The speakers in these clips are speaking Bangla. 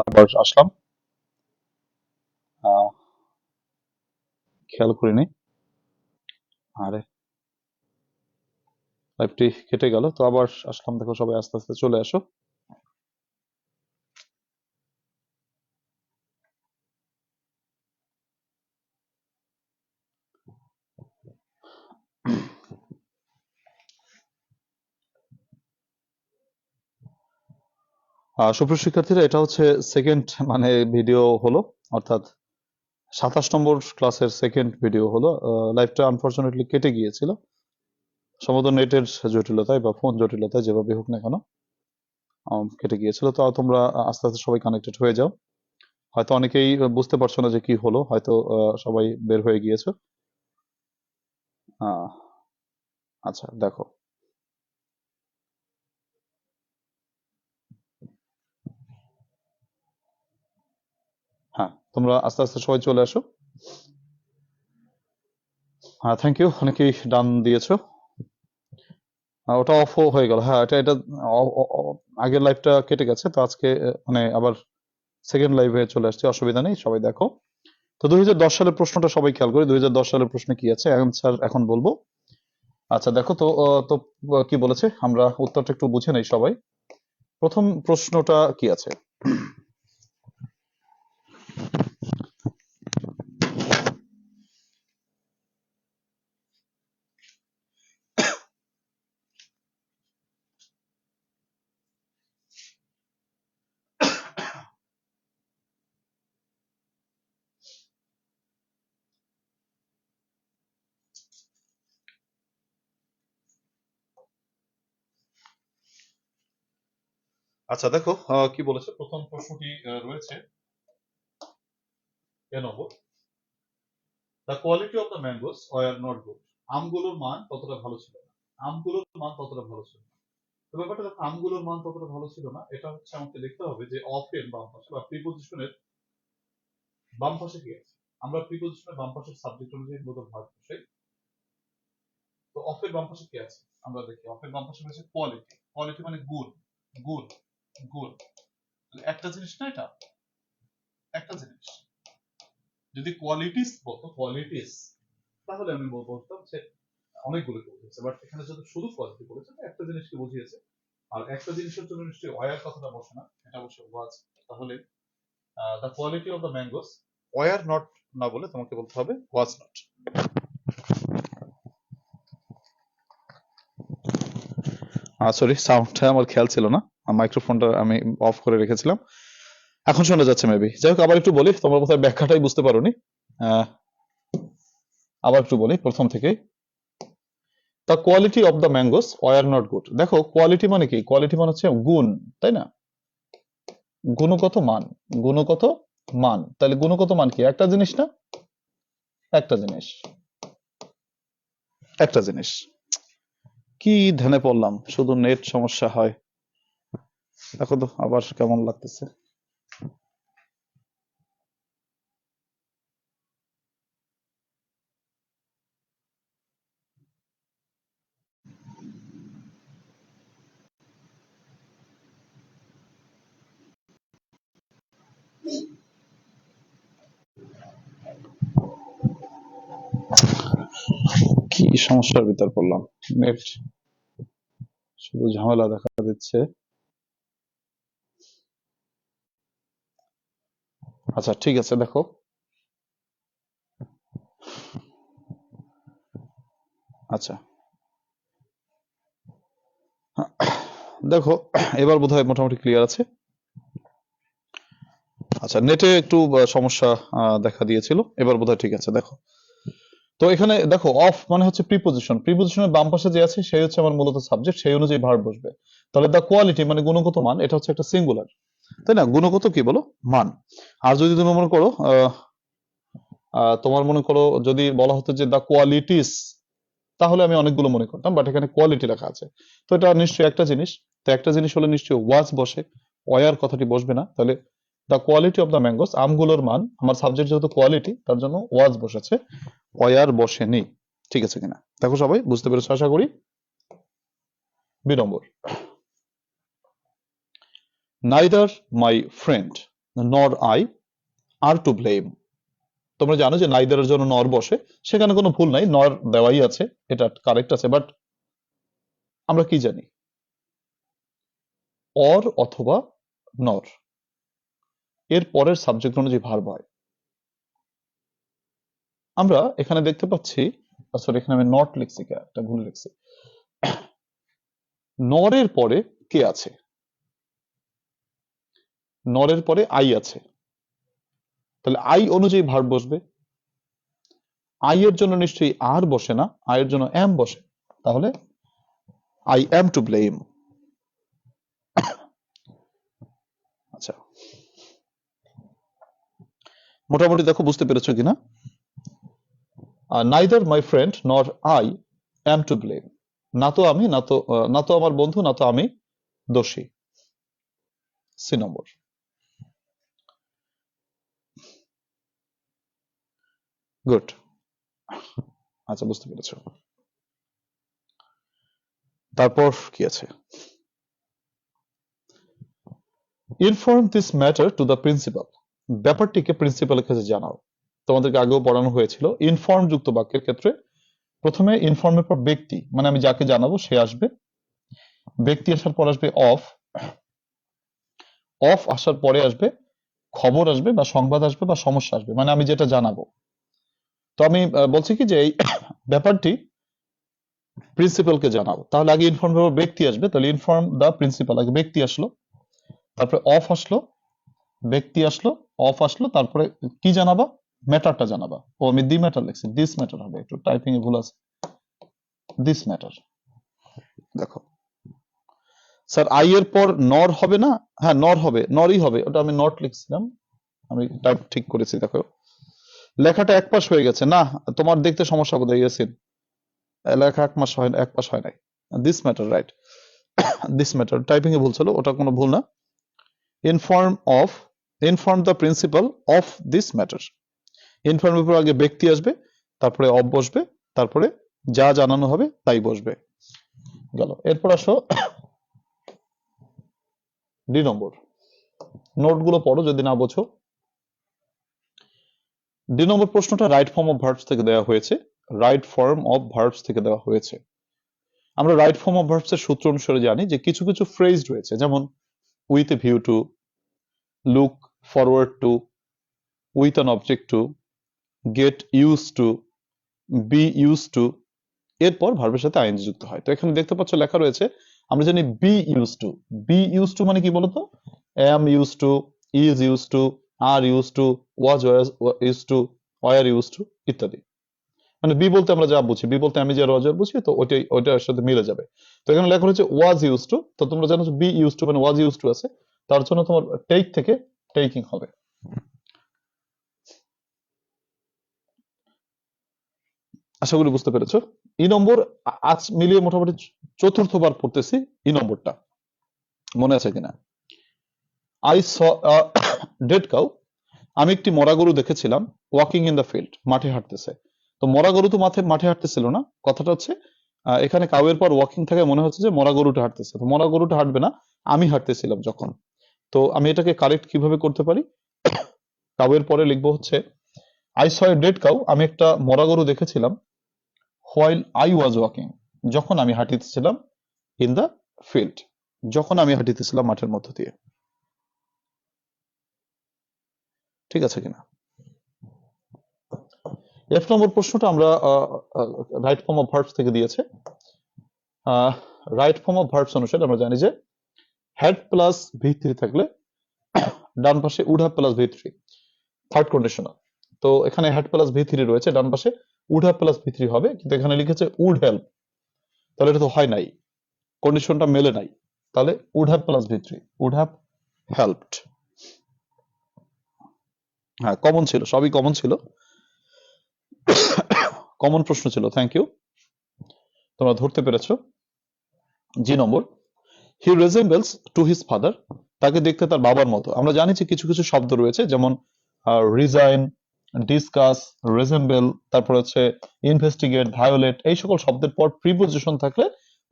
আবার আসলাম। আহ, খেয়াল করিনি। আরে লাইভটি কেটে গেল, তো আবার আসলাম। দেখো সবাই আস্তে আস্তে চলে আসো। সুপ্রিয় শিক্ষার্থীরা, এটা হচ্ছে সেকেন্ড ভিডিও হলো, অর্থাৎ 27 নম্বর ক্লাসের সেকেন্ড ভিডিও হলো। লাইভটা আনফরচুনেটলি কেটে গিয়েছিল, সম্ভবত নেটের জটিলতায় বা ফোন জটিলতায়, যেভাবে হোক না কেন কেটে গিয়েছিল। তো তোমরা আস্তে আস্তে সবাই কানেক্টেড হয়ে যাও। হয়তো অনেকেই বুঝতে পারছো না যে কি হলো, হয়তো সবাই বের হয়ে গিয়েছো। আচ্ছা দেখো, হ্যাঁ তোমরা আস্তে আস্তে সবাই চলে আসো। হ্যাঁ থ্যাংক ইউ, অনেকেই ডান দিয়েছো। ওটা অফ হয়ে গেল। হ্যাঁ এটা এটা আগের লাইভটা কেটে গেছে, তো আজকে আবার সেকেন্ড লাইভে চলে আসছে, অসুবিধা নেই, সবাই দেখো। তো 2010 সালের প্রশ্নটা সবাই খেয়াল করি। 2010 সালের প্রশ্নে কি আছে, অ্যান্সার এখন বলবো। আচ্ছা দেখো তো, তো কি বলেছে, আমরা উত্তরটা একটু বুঝে নেই সবাই। প্রথম প্রশ্নটা কি আছে? আচ্ছা দেখো কি বলেছে, প্রথম প্রশ্নটি রয়েছে A number, the quality of the mangoes were not good. আমগুলোর মান ততটা ভালো ছিল না। আমগুলোর মান ততটা ভালো ছিল না। তো ব্যাপারটা দেখো, আমগুলোর মান ততটা ভালো ছিল না, এটা হচ্ছে আমাকে দেখতে হবে যে অফের বাম পাশে বা প্রিপোজিশনের বাম পাশে কি আছে। আমরা প্রিপোজিশনের বাম পাশের সাবজেক্ট অনুযায়ী মূলত ভাগ বসাই। তো অফের বাম পাশে কি আছে আমরা দেখি। অফের বাম পাশে রয়েছে কোয়ালিটি। কোয়ালিটি মানে গুণ, গুণ, গুণ। একটা জিনিস না, এটা একটা জিনিস। যদি কোয়ালিটিস বলতো, কোয়ালিটিস, তাহলে আমি বলতাম যে অনেকগুলো বুঝিয়েছে, বাট এখানে যদি শুধু কোয়ালিটি বলেছে, একটা জিনিসকে বুঝিয়েছে। আর একটা জিনিসের জন্য নিশ্চয়ই ওয়ার কথাটা বসে না, এটা অবশ্য ওয়াজ। তাহলে the quality of the mangoes were not না বলে তোমাকে বলতে হবে ওয়াজ নট। সরি, সাউন্ডটা আমার খেয়াল ছিল না, মাইক্রোফোনটা আমি অফ করে রেখেছিলাম, এখন শোনা যাচ্ছে মেবি। যাই হোক, আবার একটু বলি, তোমরা বোধহয় ব্যাখ্যাটাই বুঝতে পারোনি। আবার একটু বলি প্রথম থেকে। The quality of the mangoes were not good. দেখো কোয়ালিটি মানে কি, কোয়ালিটি মানে হচ্ছে গুণ, তাই না? গুণগত মান, গুণগত মান। তাহলে গুণগত মান কি, একটা জিনিস না? একটা জিনিস, একটা জিনিস। কি ধ্যানে পড়লাম, শুধু নেট সমস্যা হয়। দেখো তো আবার কেমন লাগতেছে। কি সমস্যার ভিতর পড়লাম, নেট শুধু ঝামেলা দেখা দিচ্ছে। আচ্ছা ঠিক আছে, দেখো আচ্ছা দেখো, এবার বোধহয় মোটামুটি ক্লিয়ার আছে। আচ্ছা, নেটে একটু সমস্যা দেখা দিয়েছিল, এবার বোধহয় ঠিক আছে। দেখো তো এখানে দেখো, অফ মানে হচ্ছে প্রিপোজিশন। প্রিপোজিশনের বাম পাশে যে আছে সেই হচ্ছে আমার মূলত সাবজেক্ট, সেই অনুযায়ী ভার্ব বসবে। তাহলে দা কোয়ালিটি মানে গুণগত মান, এটা হচ্ছে একটা সিঙ্গুলার, তাই না? গুণগত কি বলো, মান। আর যদি তুমি মনে করো তোমার মনে করো যদি বলা হতো যে দা কোয়ালিটিস, তাহলে আমি অনেকগুলো মনে করতাম, বাট এখানে কোয়ালিটি লেখা আছে, তো এটা নিশ্চয়ই একটা জিনিস। তো একটা জিনিস হলে নিশ্চয়ই ওয়াজ বসে, ওয়ার কথাটি বসবে না। তাহলে দা কোয়ালিটি অফ দা ম্যাঙ্গোস, আমগুলোর মান, আমার সাবজেক্ট যেহেতু কোয়ালিটি, তার জন্য ওয়াজ বসেছে, ওয়ার বসেনি। ঠিক আছে কিনা দেখো, সবাই বুঝতে পেরেছো আশা করি। 2 number, neither my friend. nor I are to blame. তোমরা জানো যে নাইদারের জন্য নর বসে, সেখানে কোনো ভুল নাই, নর দেওয়াই আছে, এটা কারেক্ট আছে। বাট আমরা কি জানি, অর অথবা নর এর পরের সাবজেক্ট অনুযায়ী ভার্ব হয়। আমরা এখানে দেখতে পাচ্ছি, সরি এখানে আমি নট লিখছি, একটা ভুল লিখছি। নরের পরে কে আছে? নরের পরে আই আছে, তাহলে আই অনুযায়ী ভার্ব বসবে। আই এর জন্য নিশ্চয়ই আর বসে না, আই এর জন্য এম বসে, তাহলে আই এম টু ব্লেম। আচ্ছা, মোটামুটি দেখো বুঝতে পেরেছো কিনা? নাইদার মাই ফ্রেন্ড নর আই এম টু ব্লেম, না তো আমি, না তো আমার বন্ধু, না তো আমি দোষী। সি নম্বর। গুড, আচ্ছা বুঝতে পেরেছো। তারপর কি আছে? Inform this matter to the principal, ব্যাপারটিকে প্রিন্সিপালের কাছে জানাও। তোমাদেরকে আগেও পড়ানো হয়েছিল, ইনফর্ম যুক্ত বাক্যের ক্ষেত্রে প্রথমে ইনফর্মের পর ব্যক্তি, মানে আমি যাকে জানাবো সে আসবে, ব্যক্তি আসার পর আসবে অফ, অফ আসার পরে আসবে খবর আসবে বা সংবাদ আসবে বা সমস্যা আসবে, মানে আমি যেটা জানাবো। তো আমি বলছি কি যে এই ব্যাপারটি প্রিন্সিপালকে জানাও, তাহলে আগে ইনফর্ম এর পর ব্যক্তি আসবে, তাহলে ইনফর্ম দা প্রিন্সিপাল, আগে ব্যক্তি আসলো, তারপরে অফ আসলো, ব্যক্তি আসলো, অফ আসলো, তারপরে কি জানাবা? ম্যাটারটা জানাবা। ও আমি দি ম্যাটার লিখছি, দিস ম্যাটার হবে, একটু টাইপিং এ ভুল আছে, দিস ম্যাটার। দেখো স্যার আই এর পর নর হবে না? হ্যাঁ নর হবে, নরই হবে, ওটা আমি নট লিখছিলাম, আমি টাইপ ঠিক করেছি। দেখো লেখাটা এক পাশ হয়ে গেছে, না তোমার দেখতে সমস্যা বোধ হয়ে গেছে, লেখা এক পাশ হয় নাই। This matter, right, this matter, typing এ ভুল ছিল, ওটা কোনো ভুল না। Inform the principal of this matter, inform এর পর আগে ব্যক্তি আসবে, তারপরে অফ বসবে, তারপরে যা জানানো হবে তাই বসবে। গেল, এরপর আসো ডি নম্বর। নোটগুলো পড়ো যদি না বোঝো। ডি নম্বর প্রশ্নটা রাইট ফর্ম অফ ভার্বস থেকে দেওয়া হয়েছে, রাইট ফর্ম অফ ভার্বস থেকে দেওয়া হয়েছে। আমরা রাইট ফর্ম অফ ভার্বস এর সূত্র অনুসারে জানি যে কিছু কিছু ফ্রেজ রয়েছে, যেমন with a view to, look forward to, with an object to, get used to, be used to, এরপর ভার্বের সাথে আইএনজি যুক্ত হয়। তো এখানে দেখতে পাচ্ছ লেখা রয়েছে, আমরা জানি be used to, be used to মানে কি বলতো? Am used to, is used to, are used to, was used to, were used to ইত্যাদি। মানে বি বলতে আমরা যা বুঝি, বি বলতে আমি যে রজার বুঝি, তো ওইটার সাথে মিলে যাবে। তো এখানে লেখা হচ্ছে ওয়াজ ইউজ টু, তো তোমরা জানো বি ইউজ টু মানে ওয়াজ ইউজ টু আছে, তার জন্য তোমার টেক থেকে টেকিং হবে। আশা করি বুঝতে পেরেছো। ই নম্বর আজ মিলিয়ে মোটামুটি চতুর্থবার পড়তেছি ই নম্বরটা, মনে আছে কিনা? আই স ডেড কাউ, আমি একটি মরা গরু দেখেছিলাম, ওয়াকিং ইন দ্য ফিল্ড, মাঠে হাঁটতেছে। তো মরা গরু তো মাঠে হাঁটতেছিল না, কথাটা হচ্ছে এখানে কাউয়ের পর ওয়াকিং থাকে, মনে হচ্ছে যে মরা গরুটা হাঁটতেছে, তো মরা গরুটা হাঁটবে না, আমি হাঁটতেছিলাম যখন। তো আমি এটাকে কারেক্ট কিভাবে করতে পারি? কাউয়ের পরে লিখবো হচ্ছে I saw a dead cow, আমি একটা মরা গরু দেখেছিলাম, হোয়াইল আই ওয়াজ ওয়াকিং, যখন আমি হাঁটিতেছিলাম, ইন দ্য ফিল্ড, যখন আমি হাঁটিতেছিলাম মাঠের মধ্য দিয়ে। ঠিক আছে কিনা? এফ নম্বর প্রশ্নটা আমরা রাইট ফর্ম অফ ভার্বস থেকে দিয়েছে। রাইট ফর্ম অফ ভার্বস অনুসারে আমরা জানি যে হ্যাড প্লাস ভি3 থাকলে ডান পাশে উড হ্যাভ প্লাস ভি3, থার্ড কন্ডিশনাল। তো এখানে হ্যাড প্লাস ভি3 রয়েছে, ডান পাশে উড হ্যাভ প্লাস ভি3 হবে, কিন্তু এখানে লিখেছে উড হেল্প, তাহলে এটা তো হয় নাই, কন্ডিশনটা মেলে নাই, তাহলে উড হ্যাভ প্লাস ভি3, উড হ্যাভ হেল্পড। হ্যাঁ কমন ছিল, সবই কমন ছিল, কমন প্রশ্ন ছিল, থ্যাংক ইউ, তোমরা ধরতে পেরেছো। জি নম্বর, হি রেজেম্বলস টু হিজ ফাদার, তাকে দেখতে তার বাবার মতো। আমরা জানি যে কিছু কিছু শব্দ রয়েছে, যেমন রিজাইন, ডিসকাস, রেজেম্বল, তারপর হচ্ছে ইনভেস্টিগেট, ভায়োলেট, এই সকল শব্দের পর প্রিপোজিশন থাকলে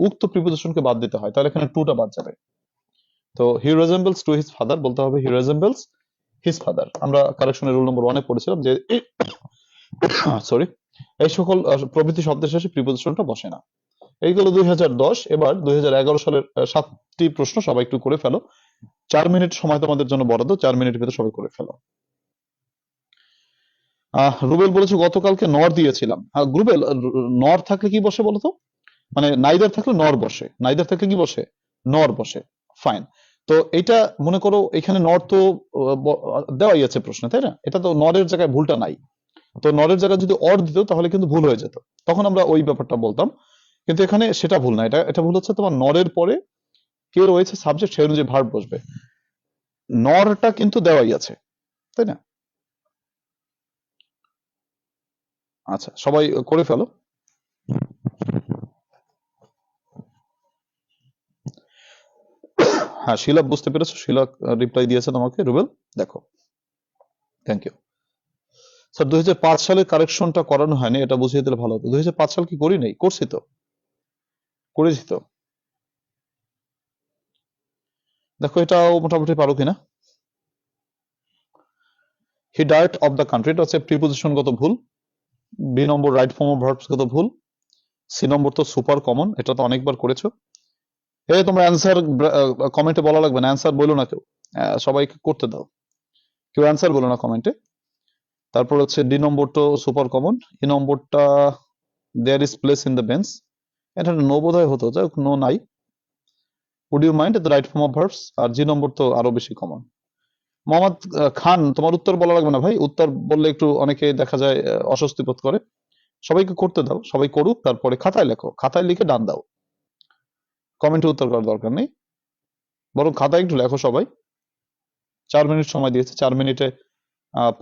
উক্ত প্রিপোজিশনকে বাদ দিতে হয়, তাহলে এখানে টুটা বাদ যাবে। তো হি রেজেম্বলস টু হিজ ফাদার বলতে হবে হি রেজেম্বলস হিজ ফাদার। আমরা কারেকশনের রুল নম্বর 1 পড়েছিলাম যে সরি, এই সকল প্রভৃতি শব্দের শেষে প্রিপোজিশনটা বসে না। এইগুলো 2010। এবার 2011 সালের 7টি প্রশ্ন সবাই একটু করে ফেলো। 4 মিনিট সময় তোমাদের জন্য বরাদ্দ, 4 মিনিটের ভিতরে সবাই করে ফেলো। রুবেল বলেছে গতকালকে নর দিয়েছিলাম। রুবেল, নর থাকলে কি বসে বলতো? মানে নাইদার থাকলে নর বসে, নাইদার থাকলে কি বসে? নর বসে। ফাইন। তো এটা মনে করো এখানে নর তো দেওয়াই আছে প্রশ্নে, তাই না? এটা তো নরের জায়গায় ভুলটা নাই। তো নরের জায়গায় যদি অর দিত তাহলে কিন্তু ভুল হয়ে যেত, তখন আমরা ওই ব্যাপারটা বলতাম। কিন্তু এখানে সেটা ভুল না, এটা এটা ভুল হচ্ছে তোমার নরের পরে কে রয়েছে সাবজেক্ট, সেই অনুযায়ী ভার্ব বসবে। নরটা কিন্তু দেওয়াই আছে, তাই না? আচ্ছা, সবাই করে ফেলো। হ্যাঁ, শিলা বুঝতে পেরেছো? শিলা রিপ্লাই দিয়েছে তোমাকে। রুবেল দেখো, থ্যাংক ইউ স্যার। 2005 সালের কারেকশনটা করানো হয়নি, এটা বুঝিয়ে দিলে ভালো হতো। 2005 সাল কি করি নাই? করছি তো, করেছি তো। দেখো এটাও মোটামুটি পারো কিনা। He died of the country, এটা হচ্ছে প্রিপোজিশনগত ভুল। B number right form of verbs গত ভুল। সি নম্বর তো সুপার কমন, এটা তো অনেকবার করেছো। তোমরা অ্যান্সার কমেন্টে বলা লাগবে না, অ্যান্সার বলো না কেউ, সবাইকে করতে দাও, কেউ অ্যান্সার বলো না কমেন্টে। তারপর হচ্ছে ডি নম্বর তো সুপার কমন। ই নম্বরটা there is place in the bench, এটা নো বোধহয় হতো, যাই হোক নো নাই। Would you mind the right form of verbs. আর জি নম্বর তো আরো বেশি কমন। মোহাম্মদ খান, তোমার উত্তর বলা লাগবে না ভাই, উত্তর বললে একটু অনেকে দেখা যায় অস্বস্তি বোধ করে। সবাইকে করতে দাও, সবাই করুক, তারপরে খাতায় লেখো, খাতায় লিখে ডান দাও, কমেন্টে উত্তর করার দরকার নেই, বরং খাতায় একটু লেখো সবাই। 4 মিনিট সময় দিয়েছে, 4 মিনিটে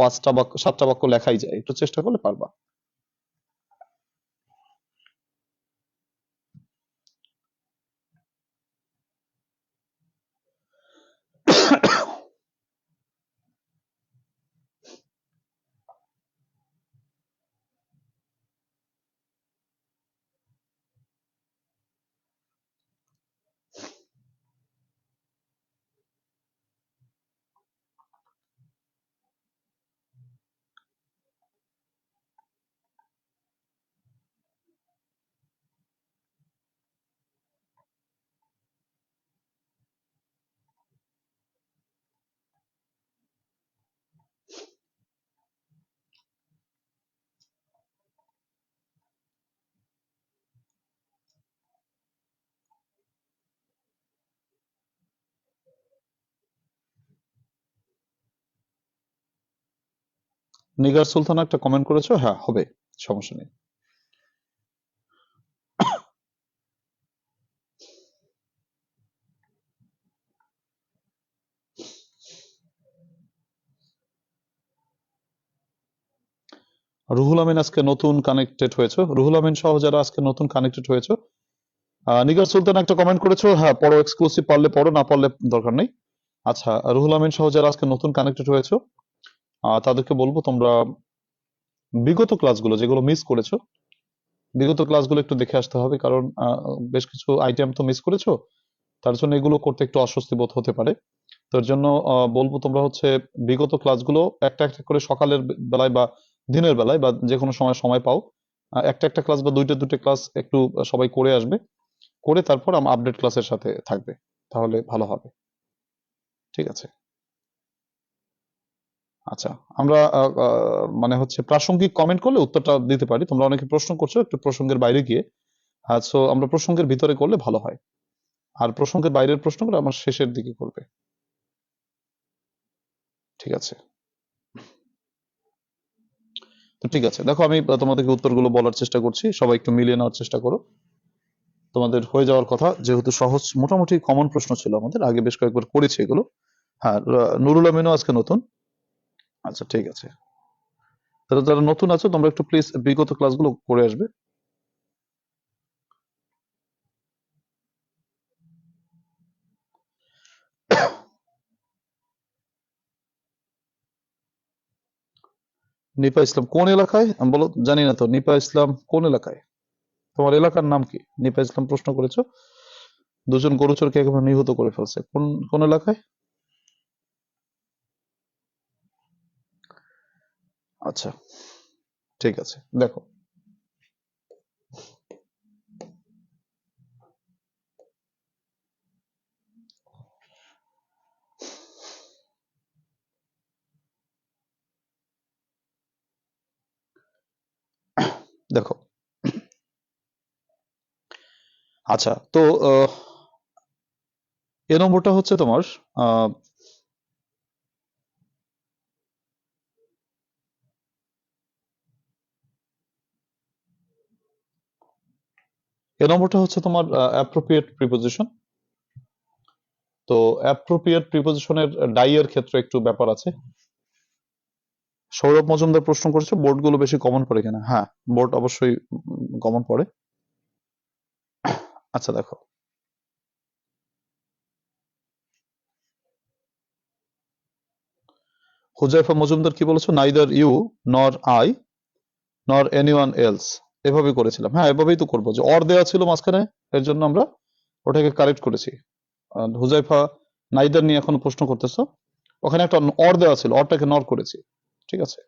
5টা বাক্য 7টা বাক্য লেখাই যায়, একটু চেষ্টা করলে পারবা। নিগার সুলতান একটা কমেন্ট করেছো, হ্যাঁ হবে, সমস্যা নেই। রুহুল আমিন আজকে নতুন কানেক্টেড হয়েছে, রুহুল আমিন সহ যারা আজকে নতুন কানেক্টেড হয়েছে। নিগার সুলতান একটা কমেন্ট করেছো, হ্যাঁ পড়ো, এক্সক্লুসিভ পারলে পড়ো, না পারলে দরকার নেই। আচ্ছা, রুহুল আমিন সহ যারা আজকে নতুন কানেক্টেড হয়েছে তাদেরকে বলবো তোমরা বিগত ক্লাসগুলো যেগুলো মিস করেছো, বিগত ক্লাসগুলো একটু দেখে আসতে হবে, কারণ বেশ কিছু আইটেম তো মিস করেছো, তার জন্য এগুলো করতে একটু অস্বস্তি বোধ হতে পারে। তার জন্য বলবো তোমরা হচ্ছে বিগত ক্লাসগুলো একটা একটা করে সকালের বেলায় বা দিনের বেলায় বা যে কোনো সময় সময় পাও, একটা একটা ক্লাস বা দুইটা দুইটা ক্লাস একটু সবাই করে আসবে, করে তারপর আপডেট ক্লাসের সাথে থাকবে, তাহলে ভালো হবে। ঠিক আছে। আচ্ছা, আমরা মানে হচ্ছে প্রাসঙ্গিক কমেন্ট করলে উত্তরটা দিতে পারি। তোমরা অনেকে প্রশ্ন করছো একটু প্রসঙ্গের বাইরে গিয়ে, সো আমরা প্রসঙ্গের ভিতরে করলে ভালো হয়, আর প্রসঙ্গের বাইরের প্রশ্নগুলো আমার শেষের দিকে করবে। ঠিক আছে, তো ঠিক আছে, দেখো আমি তোমাদেরকে উত্তরগুলো বলার চেষ্টা করছি, সবাই একটু মিলিয়ে নেওয়ার চেষ্টা করো। তোমাদের হয়ে যাওয়ার কথা, যেহেতু সহজ মোটামুটি কমন প্রশ্ন ছিল, আমাদের আগে বেশ কয়েকবার করেছি এগুলো। হ্যাঁ, নুরুল আমিনও আজকে নতুন। আচ্ছা ঠিক আছে, তাহলে যারা নতুন আছো তোমরা একটু প্লিজ বিগত ক্লাসগুলো করে আসবে। নিপা ইসলাম কোন এলাকায় বলো, জানি না তো। নিপা ইসলাম কোন এলাকায়? তোমার এলাকার নাম কি? নিপা ইসলাম প্রশ্ন করেছো, দুজন গরুচরকে একেবারে নিহত করে ফেলছে, কোন কোন এলাকায়? আচ্ছা, ঠিক আছে, দেখো দেখো আচ্ছা, তো এ নম্বরটা হচ্ছে তোমার আহ, এ নম্বরটা হচ্ছে তোমার অ্যাপ্রোপ্রিয়েট প্রিপোজিশন। তো অ্যাপ্রোপ্রিয়েট প্রিপোজিশনের ডাই এর ক্ষেত্রে একটু ব্যাপার আছে। সৌরভ মজুমদার প্রশ্ন করেছে বোর্ড গুলো বেশি কমন পড়ে কিনা। হ্যাঁ, বোর্ড অবশ্যই কমন পড়ে। আচ্ছা দেখো, হুজাইফা মজুমদার কি বলেছো, নাইদার ইউ নর আই নর এনিওয়ান এলস, এভাবেই করেছিলাম। হ্যাঁ, এভাবেই তো করবো, যে অর দেওয়া ছিল মাঝখানে, এর জন্য আমরা ওটাকে কারেক্ট করেছি। হুজাইফা নাইদার নিয়ে এখন প্রশ্ন করতেছো, ওখানে একটা অর দেওয়া ছিল, অরটাকে নর করেছি। ঠিক আছে,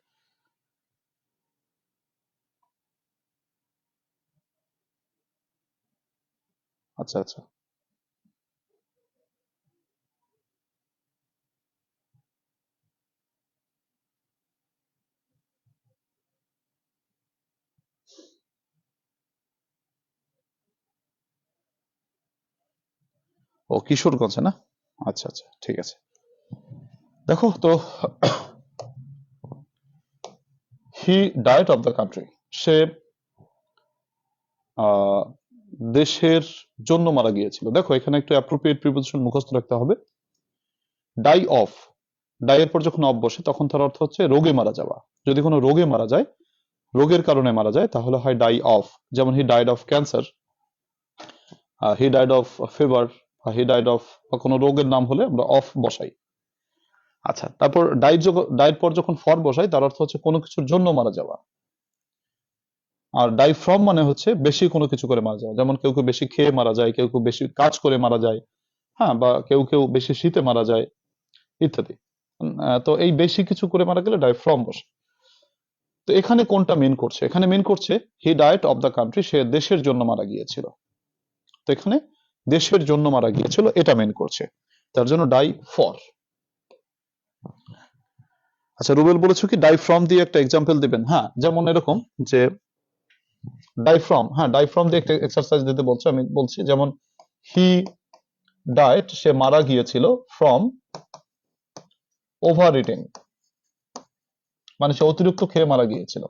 আচ্ছা আচ্ছা, ও কিশোরগঞ্জে না? আচ্ছা আচ্ছা, ঠিক আছে। দেখো তো, he died of the country, সে আহ, দেশের জন্য মারা গিয়েছিল। দেখো এখানে একটু অ্যাপ্রোপ্রিয়েট প্রিপোজিশন মুখস্থ রাখতে হবে। ডাই অফ, ডাই এর পর যখন অফ বসে তখন তার অর্থ হচ্ছে রোগে মারা যাওয়া। যদি কোনো রোগে মারা যায়, রোগের কারণে মারা যায়, তাহলে হয় ডাই অফ। যেমন he died of cancer, he died of fever, he died of, বা কোনো রোগের নাম হলে আমরা অফ বসাই। আচ্ছা, তারপর ডাইড পর যখন ফর বসাই তার অর্থ হচ্ছে কোনো কিছুর জন্য মারা যাওয়া। আর ডাই ফ্রম মানে হচ্ছে বেশি কোনো কিছু করে মারা যাওয়া। যেমন কেউ কেউ বেশি খেয়ে মারা যায়, কেউ কেউ বেশি কাজ করে মারা যায়, হ্যাঁ, বা কেউ কেউ বেশি শীতে মারা যায়, ইত্যাদি। তো এই বেশি কিছু করে মারা গেলে ডাই ফ্রম বসে। তো এখানে কোনটা মেন করছে? এখানে মেন করছে he died of the country, সে দেশের জন্য মারা গিয়েছিল। তো এখানে দেশের জন্য মারা গিয়েছিল, এটা মেন করছে, তার জন্য ডাই ফর। আচ্ছা, রুবেল বলেছো কি ডাই ফ্রম দিয়ে একটা এক্সাম্পল দিবেন? হ্যাঁ, যেমন এরকম যে ডাই ফ্রম, হ্যাঁ ডাই ফ্রম দিয়ে একটা এক্সারসাইজ দিতে বলছে, আমি বলছি যেমন হি ডায়েট, সে মারা গিয়েছিল, ফ্রম ওভার ইটিং, মানে সে অতিরিক্ত খেয়ে মারা গিয়েছিল।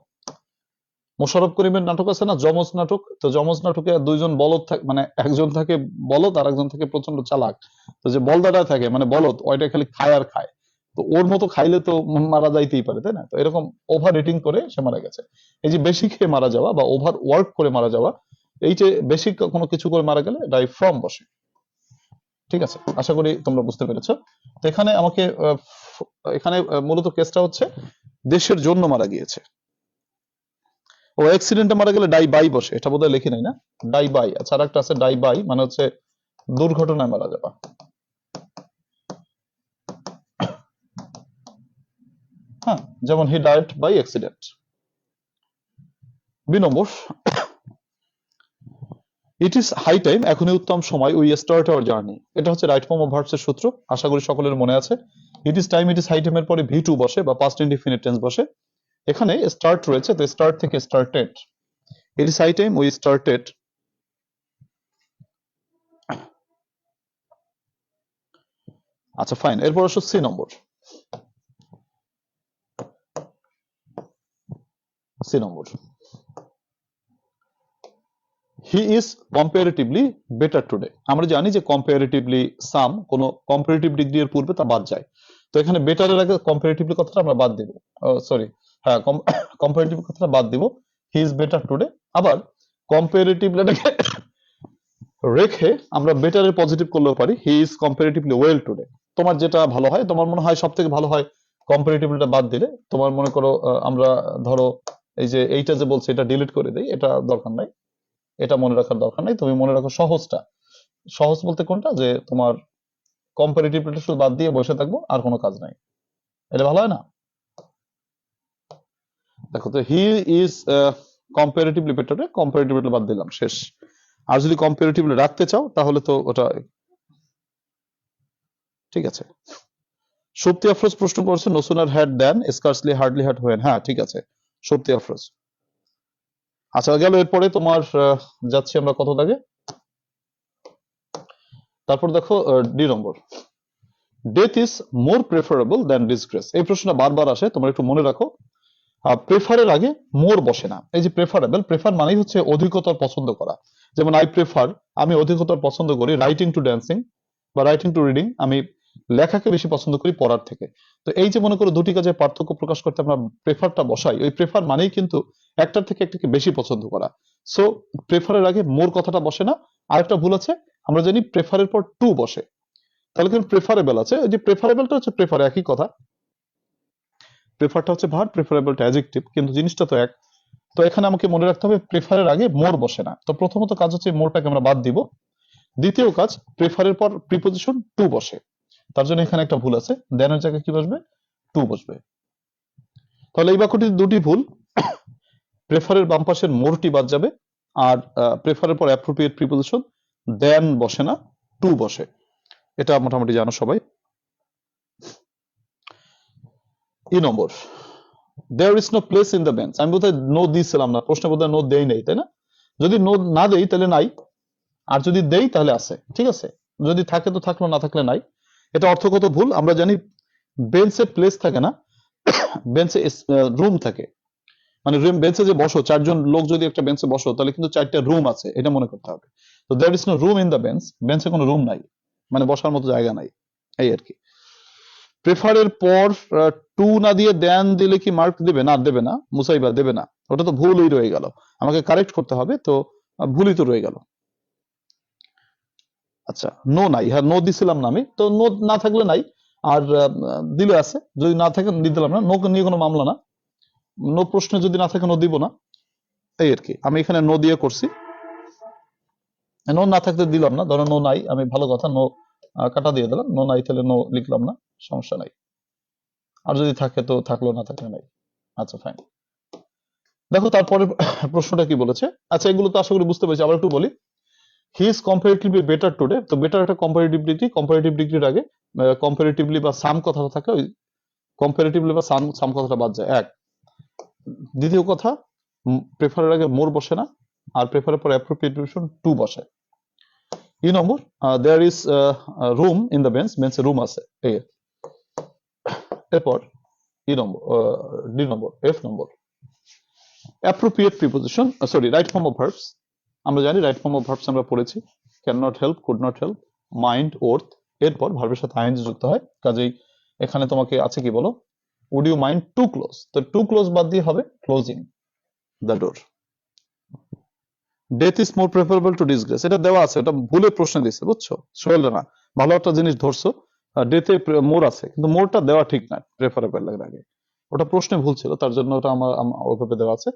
মোশাররফ করিমের নাটক আছে না, যমজ নাটক? তো যমজ নাটকে দুইজন বলদ থাকে, মানে একজন থাকে বলদ আর একজন থাকে প্রচন্ড চালাক। তো যে বলদাটা থাকে মানে বলদ, ওইটা খালি খায় আর খায়। তো ওর মতো খাইলে তো মারা যাইতেই পারে, তাই না? তো এরকম ওভার ইটিং করে সে মারা গেছে। এই যে বেশি খেয়ে মারা যাওয়া বা ওভার ওয়ার্ক করে মারা যাওয়া, এই যে বেশি কোনো কিছু করে মারা গেলে ডাই ফ্রম বসে। ঠিক আছে, আশা করি তোমরা বুঝতে পেরেছো। তো এখানে আমাকে এখানে মূলত কেসটা হচ্ছে দেশের জন্য মারা গিয়েছে। ও অ্যাক্সিডেন্টে মারা গেলে ডাই বাই বসে, এটা বোধহয় লিখি নাই না? Die by. আচ্ছা, আর একটা আছে ডাই বাই, মানে হচ্ছে দুর্ঘটনায় মারা যাওয়া। হ্যাঁ, যেমন he died by accident. 2 number, it is high time, এখনই উত্তম সময়, উই স্টার্ট আওয়ার জার্নি। এটা হচ্ছে রাইট ফর্ম অফ ভার্বস এর সূত্র, আশা করি সকলের মনে আছে। It is time, it is high টাইমের পরে ভি টু বসে বা পাস্ট ইনডিফিনিট টেন্স বসে। এখানে স্টার্ট রয়েছে, তো স্টার্ট থেকে started. It is high time we started. আচ্ছা ফাইন, এরপর আসো C number. C number, he is comparatively better today. আমরা জানি যে কম্পারেটিভলি সাম, কোন কম্পারেটিভ ডিগ্রি এর পূর্বে তা বাদ যায়। তো এখানে বেটারের আগে কম্পারেটিভলি কথাটা আমরা বাদ দিব। সরি, হ্যাঁ, কম্পারেটিভ কথাটা বাদ দিব। He is better today. আবার কম্পারেটিভলিটাকে রেখে আমরা বেটারের পজিটিভ করলেও পারি, হি ইজ কম্পারেটিভলি ওয়েল টুডে। তোমার যেটা ভালো হয়, তোমার মনে হয় সব থেকে ভালো হয় কম্পারেটিভলিটা বাদ দিলে। তোমার মনে করো আমরা ধরো এই যে এইটা যে বলছে এটা ডিলিট করে দেই, এটা দরকার নাই, এটা মনে রাখার দরকার নাই। তুমি মনে রাখো সহজটা। সহজ বলতে কোনটা, যে তোমার কম্পারেটিভ শুধু বাদ দিয়ে বসে থাকবো আর কোনো কাজ নাই, এটা ভালো হয় না? দেখো তো হি ইজ কম্পারেটিভলি বেটার, কম্পারেটিভলি বাদ দিলাম, শেষ। আর যদি কম্পারেটিভলি রাখতে চাও তাহলে তো ওটা ঠিক আছে। সত্যি আফরোজ প্রশ্ন করছে no sooner had than scarcely hardly had when, হ্যাঁ ঠিক আছে সত্যি আফরোজ। আচ্ছা গেল, এরপরে তোমার যাচ্ছি আমরা কত দাগে, তারপর দেখো D number, death is more preferable than disgrace. এই প্রশ্নটা বারবার আসে, তোমরা একটু মনে রাখো। প্রেফারের আগে মোর বসে না। এই যে প্রেফারেবল, প্রেফার মানেই হচ্ছে অধিকতর পছন্দ করা। যেমন আই প্রেফার, আমি অধিকতর পছন্দ করি রাইটিং টু ড্যান্সিং বা রাইটিং টু রিডিং, আমি লেখাকে বেশি পছন্দ করি পড়ার থেকে। তো এই যে মনে করো দুটি কাজের পার্থক্য প্রকাশ করতে আমরা প্রেফারটা বসাই, ওই প্রেফার মানেই কিন্তু একটার থেকে একটাকে বেশি পছন্দ করা। সো প্রেফারের আগে মোর কথাটা বসে না। আরেকটা ভুল আছে, আমরা জানি প্রেফারের পর টু বসে, তাহলে কিন্তু প্রেফারেবল আছে। ওই যে প্রেফারেবলটা হচ্ছে প্রেফার, একই কথা। প্রেফারটা হচ্ছে ভার্ব, প্রেফারেবলটা অ্যাডজেক্টিভ, কিন্তু জিনিসটা তো এক। তো এখানে আমাকে মনে রাখতে হবে প্রেফারের আগে মোর বসে না। তো প্রথমত কাজ হচ্ছে মোরটাকে আমরা বাদ দিব। দ্বিতীয় কাজ, প্রেফারের পর প্রিপোজিশন টু বসে, তার জন্য এখানে একটা ভুল আছে, দেনের জায়গায় কি বসবে, টু বসবে। তাহলে এই বাক্যটি দুটি ভুল, প্রেফারের বাম পাশের মোরটি বাদ যাবে, আর প্রেফারের পর অ্যাপ্রোপ্রিয়েট প্রিপোজিশন দেন বসে না, টু বসে। এটা মোটামুটি জানো সবাই। E number, there is no place in the bench. আমি বোধহয় নো দিয়েছিলাম না, প্রশ্ন বোধহয় নো দেই নেই, তাই না? যদি নো না দেই তাহলে নাই, আর যদি দেই তাহলে আছে, ঠিক আছে? যদি থাকে তো থাকলো, না থাকলে নাই। এটা অর্থগত ভুল। আমরা জানি বেঞ্চে প্লেস থাকে না, বেঞ্চে রুম থাকে। মানে বেঞ্চে যে বসো, চারজন লোক যদি একটা বেঞ্চে বসো, তাহলে কিন্তু চারটা রুম আছে, এটা মনে করতে হবে। তো there is no room in the bench, বেঞ্চে কোনো রুম নাই, মানে বসার মতো জায়গা নাই, এই আর কি। প্রেফারের পর টু না দিয়ে দেন দিলে কি মার্ক দেবে? না, দেবে না মুসাইবা, দেবে না। ওটা তো ভুলই রয়ে গেল, আমাকে কারেক্ট করতে হবে, তো ভুলই তো রয়ে গেল। আচ্ছা, নো নাই, হ্যাঁ নো দিছিলাম না আমি, তো নো না থাকলে নাই, আর দিলে আছে, যদি না থাকে দিলাম না। নো নিয়ে কোনো মামলা না, নো প্রশ্নে যদি না থাকে নো দিব না, এই আর কি। আমি এখানে নো দিয়ে করছি, নো না থাকতে দিলাম না। ধরো নো নাই, আমি ভালো কথা নো কাটা দিয়ে দিলাম, নো নাই তাহলে নো লিখলাম না, সমস্যা নাই। আর যদি থাকে তো থাকলো, না থাকলে নাই। আচ্ছা ফাইন। দেখো তারপরে প্রশ্নটা কি বলেছে। আচ্ছা এগুলো তো আশা করি বুঝতে পেরেছি, আবার একটু বলি। হি ইজ কম্পারেটিভলি বেটার টুডে। তো বেটার একটা কম্পারেটিভ ডিগ্রি, কম্পারেটিভ ডিগ্রির আগে কম্পারেটিভলি বা সাম কথাটা থাকে, ওই কম্পারেটিভলি বা সাম কথাটা বাদ যায়, এক। দ্বিতীয় কথা, প্রেফারের আগে মোর বসে না, আর প্রেফারের পর অ্যাপ্রোপ্রিয়েট প্রিপোজিশন টু বসে। E number, there is room in the bench, বেঞ্চে রুম আছে, এই। এরপর E number, D number, F number, appropriate preposition, sorry right form of verbs. আমরা জানি রাইট ফর্ম অফ ভার্বস আমরা পড়েছি, can not help, could not help, mind, worth. এরপর ভার্বের সাথে আইএনজি যুক্ত হয়, কাজেই এখানে তোমাকে আছে কি বলো, would you mind to close. তো টু ক্লোজ বাদ দিয়ে হবে closing the door. Death is more preferable to disgrace, এটা দেওয়া আছে, এটা ভুলে প্রশ্ন দিচ্ছে, বুঝছো? সোহেল না, ভালো একটা জিনিস ধরছো, ডেথে মোর আছে, কিন্তু মোরটা দেওয়া ঠিক না প্রেফারেবল এর আগে, ওটা প্রশ্নে ভুল ছিল, তার জন্য ওটা আমার ওইভাবে দেওয়া আছে।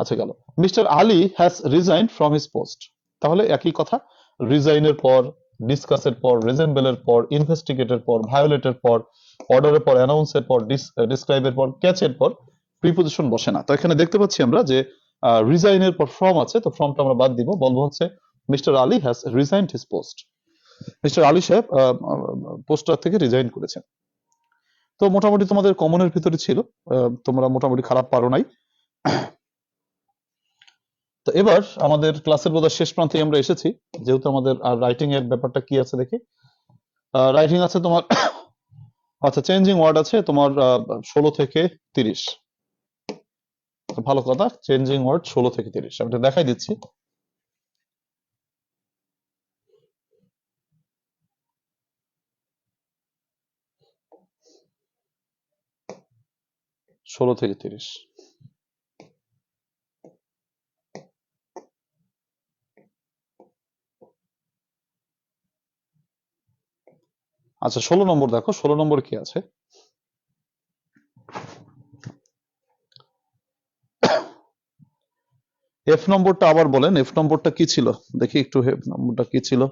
আচ্ছা গেল, mister Ali has resign from his post. তাহলে একই কথা, রিজাইনের পর, ডিসকাসের পর, রিজেম্বলের পর, ইনভেস্টিগেটের পর, ভায়োলেটের পর, অর্ডারের পর, অ্যানাউন্সের পর, ডিসক্রাইবের পর, ক্যাচের পর প্রিপোজিশন বসে না। তো এখানে দেখতে পাচ্ছি আমরা যে রিজাইনের পর ফ্রম আছে, তো ফ্রমটা আমরা বাদ দিব, বলবো হচ্ছে mister Ali has resigned his post. Mister Ali সাহেব পোস্টার থেকে রিজাইন করেছেন। তো মোটামুটি তোমাদের কমনের ভিতরে ছিল, তোমরা মোটামুটি খারাপ পারো নাই। তো এবার আমাদের ক্লাসের বোধহয় শেষ প্রান্তে আমরা এসেছি, যেহেতু আমাদের রাইটিং এর ব্যাপারটা কি আছে দেখি। রাইটিং আছে তোমার আচ্ছা চেঞ্জিং ওয়ার্ড আছে তোমার 16 থেকে 30। ভালো কথা, চেঞ্জিং ওয়ার্ড 16 থেকে 30 আমি এটা দেখাই দিচ্ছি। ষোলো থেকে 30। আচ্ছা 16 নম্বর দেখো, 16 নম্বর কি আছে। এফ নম্বরটা আবার বলেন, এফ নম্বরটা কি ছিল দেখি একটু, এফ নম্বরটা কি ছিল,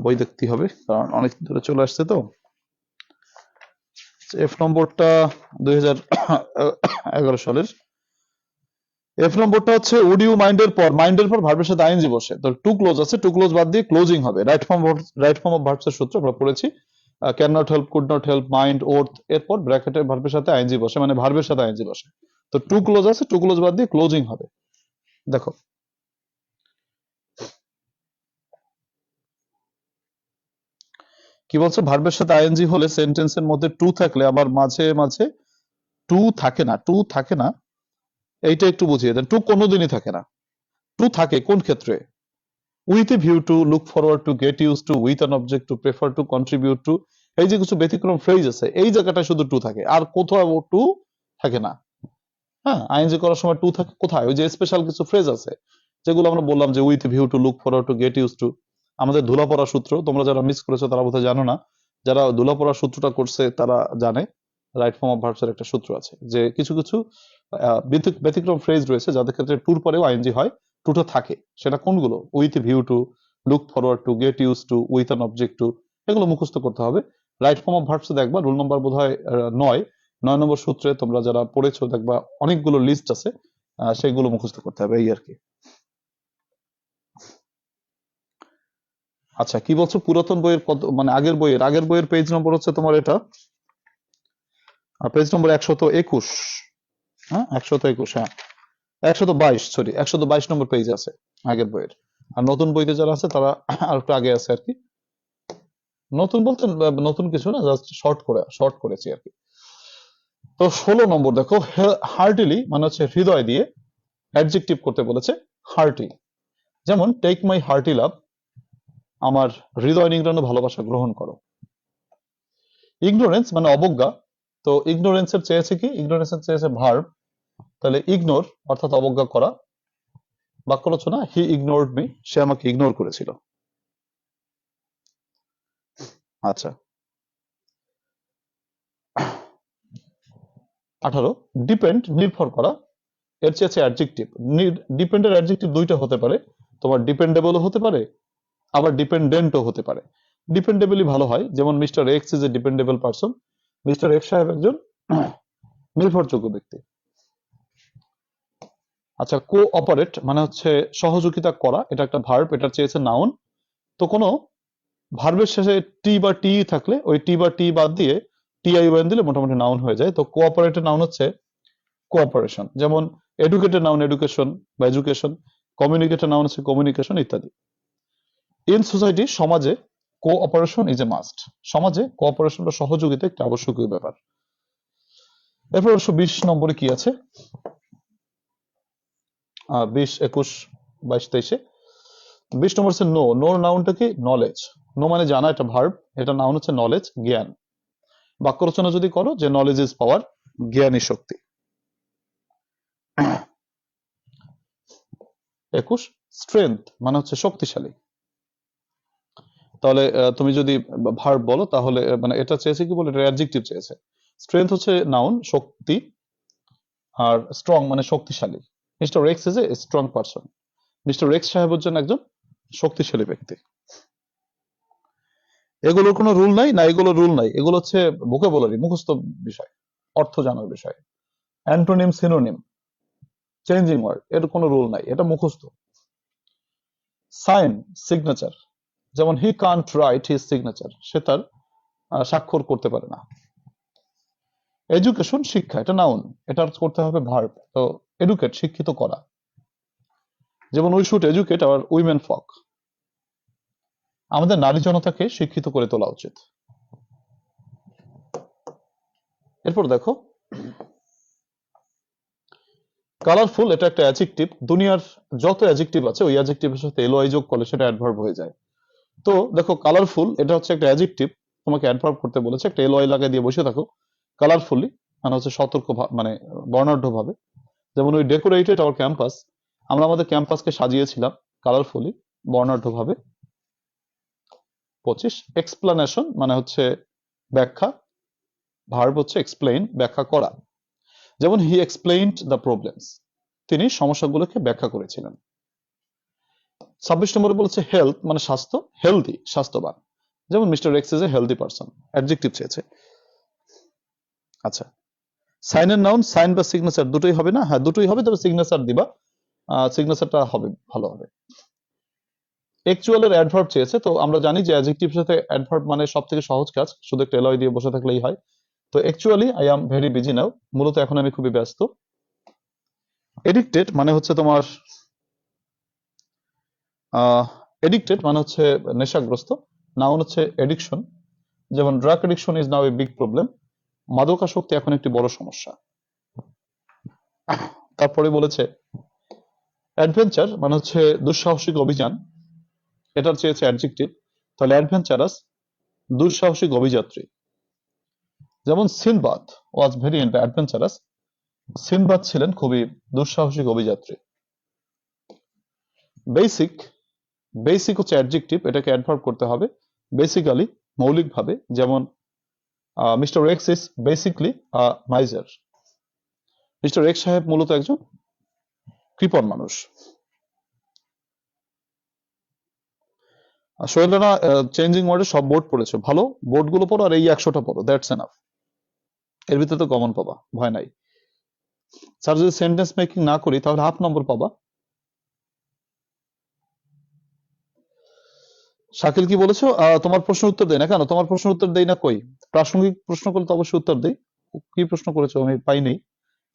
বই দেখতে হবে কারণ অনেক দূরে চলে আসছে তো। এফ নম্বরটা 2011 সালের এফ নম্বরটা হচ্ছে উড ইউ মাইন্ডের পর ভার্বের সাথে আইএনজি বসে, তো টু ক্লোজ আছে, টু ক্লোজ বাদ দিয়ে ক্লোজিং হবে। রাইট ফর্ম অফ ভার্বস এর সূত্র আমরা পড়েছি, can not help, could not help, mind, worth, এরপর ব্র্যাকেটে ভার্বের সাথে আইএনজি বসে, মানে ভার্বের সাথে আইএনজি বসে। তো টু ক্লোজ আছে, টু ক্লোজ বাদ দিয়ে ক্লোজিং হবে। দেখো কি বলছে, ভার্বের সাথে আইএনজি হলে সেন্টেন্সের মধ্যে টু থাকলে আবার মাঝে মাঝে টু থাকে না, টু থাকে না, এইটা একটু বুঝিয়ে দেন। টু কোনোদিনই থাকে না। টু থাকে কোন ক্ষেত্রে? With a view to, look forward to, get used to, with an object to, prefer to, contribute to, এই যে কিছু ব্যতিক্রম ফ্রেজ আছে, এই জায়গাটা শুধু টু থাকে, আর কোথাও টু থাকে না। হ্যাঁ, আইএনজি করার সময় টু থাকে কোথায়? ওই যে স্পেশাল কিছু ফ্রেজ আছে যেগুলো আমরা বললাম, যে with view to, look forward to, get used to, আমাদের ধুলা পড়া সূত্র। তোমরা যারা মিস করেছো তারা বোধহয় জানো না, যারা ধুলা পড়া সূত্রটা করছে তারা জানে রাইট ফর্ম অফ ভার্বস এর একটা সূত্র আছে, যে কিছু কিছু ব্যতিক্রম ফ্রেজ রয়েছে যাদের ক্ষেত্রে টুর পরেও আইএনজি হয়, টুটা থাকে। সেটা কোনগুলো? With view to, look forward to, get used to, with an object to, এগুলো মুখস্থ করতে হবে। রাইট ফর্ম অফ ভার্বস দেখবা রুল নম্বর বোধহয় 9 নম্বর সূত্রে, তোমরা যারা পড়েছো দেখবা অনেকগুলো লিস্ট আছে, সেগুলো মুখস্থ করতে হবে, এই আর কি। আচ্ছা, কি বলছো পুরাতন বইয়ের কত, মানে আগের বইয়ের পেজ নম্বর হচ্ছে তোমার এটা, পেজ নম্বর 121। হ্যাঁ, 121, হ্যাঁ 122, সরি 122 নম্বর পেজ আছে আগের বইয়ের। আর নতুন বইতে যারা আছে তারা আর একটু আগে আছে আর কি। নতুন বলতে নতুন কিছু না, জাস্ট শর্ট করেছি আর কি। তো 16 নম্বর দেখো, হার্টিলি মানে হচ্ছে হৃদয় দিয়ে অ্যাডজেক্টিভ করতে বলেছে, হার্টি। যেমন টেক মাই হার্টি লাভ, আমার হৃদয় নিংড়ানো ভালোবাসা গ্রহণ করো। ইগনোরেন্স মানে অবজ্ঞা, তো ইগনোরেন্সের চেয়েছে কি? ইগনোরেন্সের চেয়েছে ভার্ব, তাহলে ইগনোর অর্থাৎ অবজ্ঞা করা। বাক্য রচনা, হি ইগনোরড মি, সে আমাকে ইগনোর করেছিল। আচ্ছা, 18 ডিপেন্ড নির্ভর করা, এর চেয়েছে অ্যাডজেক্টিভ। ডিপেন্ডের অ্যাডজেক্টিভ দুইটা হতে পারে, তোমার ডিপেন্ডেবলও হতে পারে, আবার ডিপেন্ডেন্টও হতে পারে। ডিপেন্ডেবলই ভালো হয়, যেমন mister x is a dependable person, mister x সাহেব একজন নির্ভরযোগ্য ব্যক্তি। আচ্ছা, কোঅপারেট মানে হচ্ছে সহযোগিতা করা, এটা একটা ভার্ব, এটা চেয়েছে নাউন। তো কোনো ভার্বের শেষে টি বা টি থাকলে ওই টি বা টি বাদ দিয়ে টিআইওএন দিলে মোটামুটি নাউন হয়ে যায়। তো কোঅপারেটের নাউন হচ্ছে কোঅপারেশন। যেমন এডুকেটেড নাউন এডুকেশন বা এডুকেশন, কমিউনিকেটেড নাউন হচ্ছে কমিউনিকেশন ইত্যাদি। ইন সোসাইটি সমাজে কোঅপারেশন ইজ এ মাস্ট, সমাজে কোঅপারেশন বা সহযোগিতা একটা আবশ্যকীয় ব্যাপার। এরপর 20 নম্বরে কি আছে, 20, 21, 22, 23-এ 20 নম্বর হচ্ছে নো। নোর নাউনটা কি? নলেজ। নো মানে জানা, এটা ভার্ব, এটা নাউন হচ্ছে নলেজ, জ্ঞান। বাক্য রচনা যদি করো যে নলেজ ইজ পাওয়ার, জ্ঞানই শক্তি। 21 স্ট্রেংথ মানে হচ্ছে শক্তিশালী। তাহলে তুমি যদি ভার্ব বলো তাহলে মানে এটা চেয়েছে কি বলে, এটা অ্যাডজেক্টিভ চেয়েছে। স্ট্রেংথ হচ্ছে নাউন, শক্তি, আর স্ট্রং মানে শক্তিশালী। Mister x is a strong person, mister x সাহেব হচ্ছেন একজন শক্তিশালী ব্যক্তি। এগুলোর কোনো রুল নাই না, এগুলো রুল নাই, এগুলো হচ্ছে ভোকাবুলারি, মুখস্থ বিষয়, অর্থ জানার বিষয়। অ্যান্টোনিম, সিনোনিম, চেঞ্জিং ওয়ার্ড, এর কোনো রুল নাই, এটা মুখস্থ। সাইন সিগনেচার, যেমন he can't write his signature, সে তার স্বাক্ষর করতে পারে না। এডুকেশন শিক্ষা, এটা নাউন, এটা করতে হবে ভার্ব। তো এডুকেট শিক্ষিত করা, যেমন we should educate our women folk, আমাদের নারী জনতাকে শিক্ষিত করে তোলা উচিত। এরপর দেখো কালারফুল, এটা একটা অ্যাডজেক্টিভ। দুনিয়ার যত অ্যাডজেক্টিভ আছে ওই অ্যাডজেক্টিভের সাথে এলওয়াই যোগ করলে সেটা অ্যাডভার্ব হয়ে যায়। তো দেখো কালারফুল এটা হচ্ছে একটা অ্যাডজেক্টিভ, তোমাকে অ্যাডভার্ব করতে বলেছে, একটা এলওয়াই লাগিয়ে দিয়ে বসে থাকো। কালারফুলি মানে হচ্ছে সতর্ক, মানে বর্ণাঢ্য ভাবে। যেমন ওই ডেকোরেটেড আওয়ার ক্যাম্পাস, আমরা আমাদের ক্যাম্পাসকে সাজিয়েছিলাম কালারফুলি, বর্ণাঢ্য ভাবে। 25 এক্সপ্লানেশন মানে হচ্ছে ব্যাখ্যা, ভার্ব হচ্ছে এক্সপ্লেইন, ব্যাখ্যা করা। যেমন হি এক্সপ্লেইনড দ্য প্রবলেমস, তিনি সমস্যাগুলোকে ব্যাখ্যা করেছিলেন। 26 নম্বরে বলেছে হেলথ মানে স্বাস্থ্য, হেলদি স্বাস্থ্যবান। যেমন mister x is a healthy person, adjective চেয়েছে। আচ্ছা, সাইনের নাউন সাইন বা সিগনেচার দুটোই হবে না? হ্যাঁ, দুটোই হবে, তবে সিগনেচার দিবা, সিগনেচারটা হবে, ভালো হবে। অ্যাকচুয়ালের অ্যাডভার্ব চেয়েছে, তো আমরা জানি যে অ্যাডজেক্টিভের সাথে অ্যাডভার্ব মানে সবথেকে সহজ কাজ, শুধু একটা এলয় দিয়ে বসে থাকলেই হয়। তো actually I am very busy now, মূলত এখন আমি খুবই ব্যস্ত। এডিক্টেড মানে হচ্ছে তোমার এডিক্টেড মানে হচ্ছে নেশাগ্রস্ত, নাউন হচ্ছে এডিকশন, যেমন drug addiction is now a big problem, মাদকাসক্তি এখন একটি বড় সমস্যা। তারপরে বলেছে অ্যাডভেঞ্চার মানে হচ্ছে দুঃসাহসিক অভিযান, এটার চেয়েছে অ্যাডজেক্টিভ, তাহলে অ্যাডভেঞ্চারাস দুঃসাহসিক অভিযাত্রী। যেমন Sinbad was very adventurous, Sinbad ছিলেন খুবই দুঃসাহসিক অভিযাত্রী। বেসিক, বেসিক হচ্ছে অ্যাডজেক্টিভ, এটাকে অ্যাডভার্ব করতে হবে বেসিক্যালি, মৌলিকভাবে, যেমন mister x is basically miser, mister x সাহেব মূলত একজন কৃপণ মানুষ। সোহেল রানা চেঞ্জিং ওয়ার্ডে সব বোর্ড পড়েছো, ভালো, বোর্ডগুলো পড়ো আর এই 100টা পড়ো, দ্যাটস এনাফ, এর ভিতরে তো কমন পাবা, ভয় নাই। স্যার যদি সেন্টেন্স মেকিং না করি তাহলে হাফ নম্বর পাবা। শাকিল কি বলেছো? তোমার প্রশ্ন উত্তর দেই না কেন? তোমার প্রশ্ন উত্তর দেই না কই? প্রাসঙ্গিক প্রশ্ন করলে তো অবশ্যই উত্তর দেই। কি প্রশ্ন করেছো আমি পাইনি।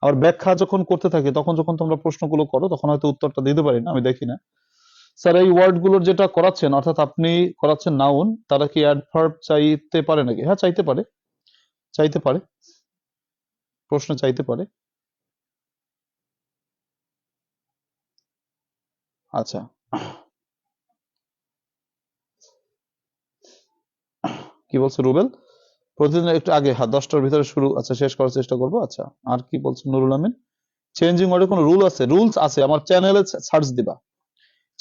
আর ব্যাখ্যা যখন করতে থাকি তখন যখন তোমরা প্রশ্নগুলো করো তখন হয়তো উত্তরটা দিতে পারি না, আমি দেখি না। স্যার এই ওয়ার্ডগুলোর যেটা করাচ্ছেন, অর্থাৎ আপনি করাচ্ছেন নাউন, তারা কি অ্যাডভার্ব চাইতে পারে নাকি? হ্যাঁ, চাইতে পারে, চাইতে পারে, প্রশ্ন চাইতে পারে। আচ্ছা, কি বলছে রুবেল? প্রতিদিন একটু আগে, হ্যাঁ 10টার ভিতরে শুরু, আচ্ছা শেষ করার চেষ্টা করবো। আচ্ছা, আর কি বলছে নুরুল আমিন? চেঞ্জিং ওয়ার্ডে কোনো রুল আছে? রুলস আছে, আমার চ্যানেলে সার্চ দিবা,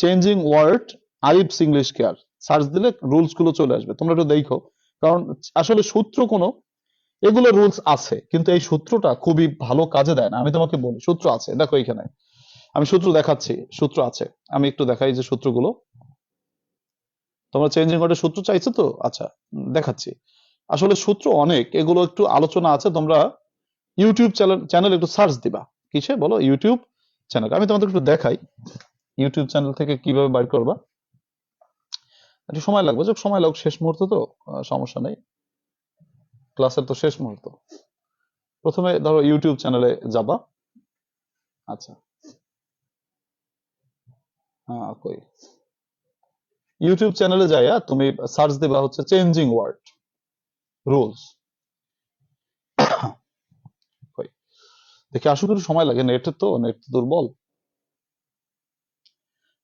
changing word Arif's English care, search দিলে রুলস গুলো চলে আসবে, তোমরা একটু দেখো। কারণ আসলে সূত্র কোনো, এগুলো রুলস আছে কিন্তু এই সূত্রটা খুবই ভালো কাজে দেয় না। আমি তোমাকে বলি সূত্র আছে, দেখো এখানে আমি সূত্র দেখাচ্ছি, সূত্র আছে, আমি একটু দেখাই যে সূত্রগুলো। তোমরা চেঞ্জিং ওয়ার্ডের সূত্র চাইছো তো? আচ্ছা, দেখাচ্ছি। আসলে সূত্র অনেক, এগুলো একটু আলোচনা আছে, তোমরা ইউটিউব চ্যানেল একটু সার্চ দিবা, কিসে বলো? YouTube channel. আমি তোমাদের একটু দেখাই ইউটিউব চ্যানেল থেকে কিভাবে বাইর করবা। একটু সময় লাগবে, যে সময় লাগুক, শেষ মুহূর্ত তো, সমস্যা নেই, ক্লাসের তো শেষ মুহূর্ত। প্রথমে ধরো ইউটিউব চ্যানেলে যাবা। আচ্ছা, কই ইউটিউব চ্যানেলে যাইয়া তুমি সার্চ দিবা হচ্ছে চেঞ্জিং ওয়ার্ড রুলস। কই দেখি, আসলে একটু সময় লাগে, নেট তো দুর্বল।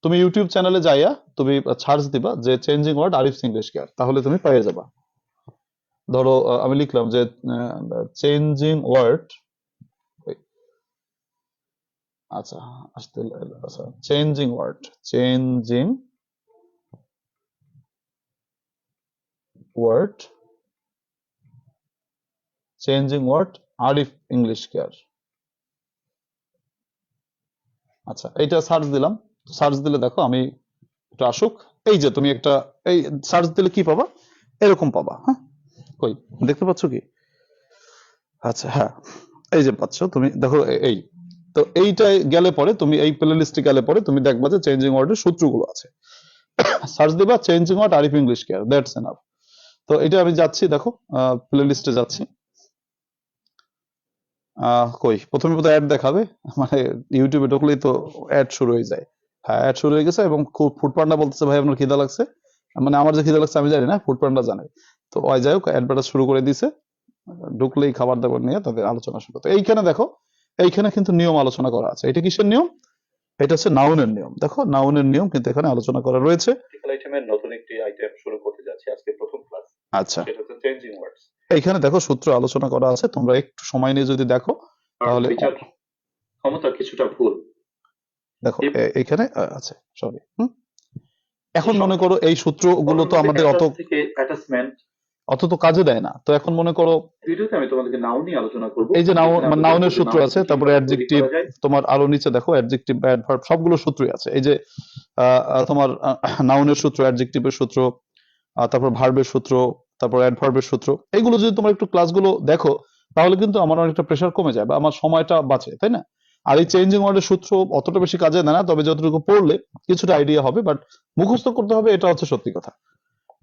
তুমি ইউটিউব চ্যানেলে যাইয়া তুমি সার্চ দিবা যে changing word Arif's English care, তাহলে তুমি পেয়ে যাবা। ধরো আমি লিখলাম যে চেঞ্জিং ওয়ার্ড, আচ্ছা আসতে, আচ্ছা changing word, changing word, changing word Arif English care. আচ্ছা, এইটা সার্চ দিলাম, সার্চ দিলে দেখো আমি একটু আসুক, এই যে তুমি একটা, এই সার্চ দিলে কি পাবা? এরকম পাবা। হ্যাঁ, কই দেখতে পাচ্ছ কি? আচ্ছা হ্যাঁ, এই যে পাচ্ছ তুমি, দেখো এই তো, এইটাই গেলে পরে তুমি এই প্লে লিস্টে গেলে পরে তুমি দেখবা যে চেঞ্জিং ওয়ার্ডের সূত্রগুলো আছে। সার্চ দিবা changing word Arif English care, that's enough. তো এটা আমি যাচ্ছি, দেখো প্লে লিস্টে যাচ্ছি। কই প্রথমে বোধহয় অ্যাড দেখাবে, মানে ইউটিউবে ঢুকলেই তো অ্যাড শুরু হয়ে যায়। হ্যাঁ, অ্যাড শুরু হয়ে গেছে, এবং ফুড পান্ডা বলতেছে ভাই আপনার খিদা লাগছে, মানে আমার যে খিদা লাগছে আমি জানি না, ফুড পান্ডা জানে। তো ওই যাই হোক, অ্যাডভার্টাইজ শুরু করে দিছে, ঢুকলেই খাবার দাবার নিয়ে তাদের আলোচনা শুরু। তো এইখানে দেখো, এইখানে কিন্তু নিয়ম আলোচনা করা আছে। এটা কিসের নিয়ম? এটা হচ্ছে নাউনের নিয়ম। দেখো নাউনের নিয়ম কিন্তু এখানে আলোচনা করা রয়েছে। আইটেমের নতুন একটি আইটেম শুরু করতে যাচ্ছি, আজকে প্রথম ক্লাস। আচ্ছা, সেটা হচ্ছে চেঞ্জিং ওয়ার্ডস। এইখানে দেখো সূত্র আলোচনা করা আছে, তোমরা একটু সময় নিয়ে যদি দেখো তাহলে বিচার ক্ষমতা কিছুটা ভুল। দেখো এইখানে আছে, সরি। এখন মনে করো এই সূত্রগুলো তো আমাদের অত তো কাজে দেয় না, তো এখন মনে করো ভিডিওতে আমি তোমাদেরকে নাউন নিয়ে আলোচনা করব। এই যে নাউনের সূত্র আছে, তারপরে অ্যাডজেক্টিভ, তোমার আরো নিচে দেখো অ্যাডজেক্টিভ, অ্যাডভার্ব, সবগুলো সূত্রই আছে। এই যে তোমার নাউনের সূত্র, অ্যাডজেক্টিভের সূত্র, তারপর ভার্বের সূত্র, তারপর অ্যাডভার্বের সূত্র, এইগুলো যদি তোমরা একটু ক্লাসগুলো দেখো তাহলে কিন্তু আমার অনেকটা প্রেশার কমে যায় বা আমার সময়টা বাঁচে, তাই না? আর এই চেঞ্জিং ওয়ার্ডের সূত্র অতটা বেশি কাজে দেয় না, তবে যতটুকু পড়লে কিছুটা আইডিয়া হবে, বাট মুখস্থ করতে হবে, এটা হচ্ছে সত্যি কথা।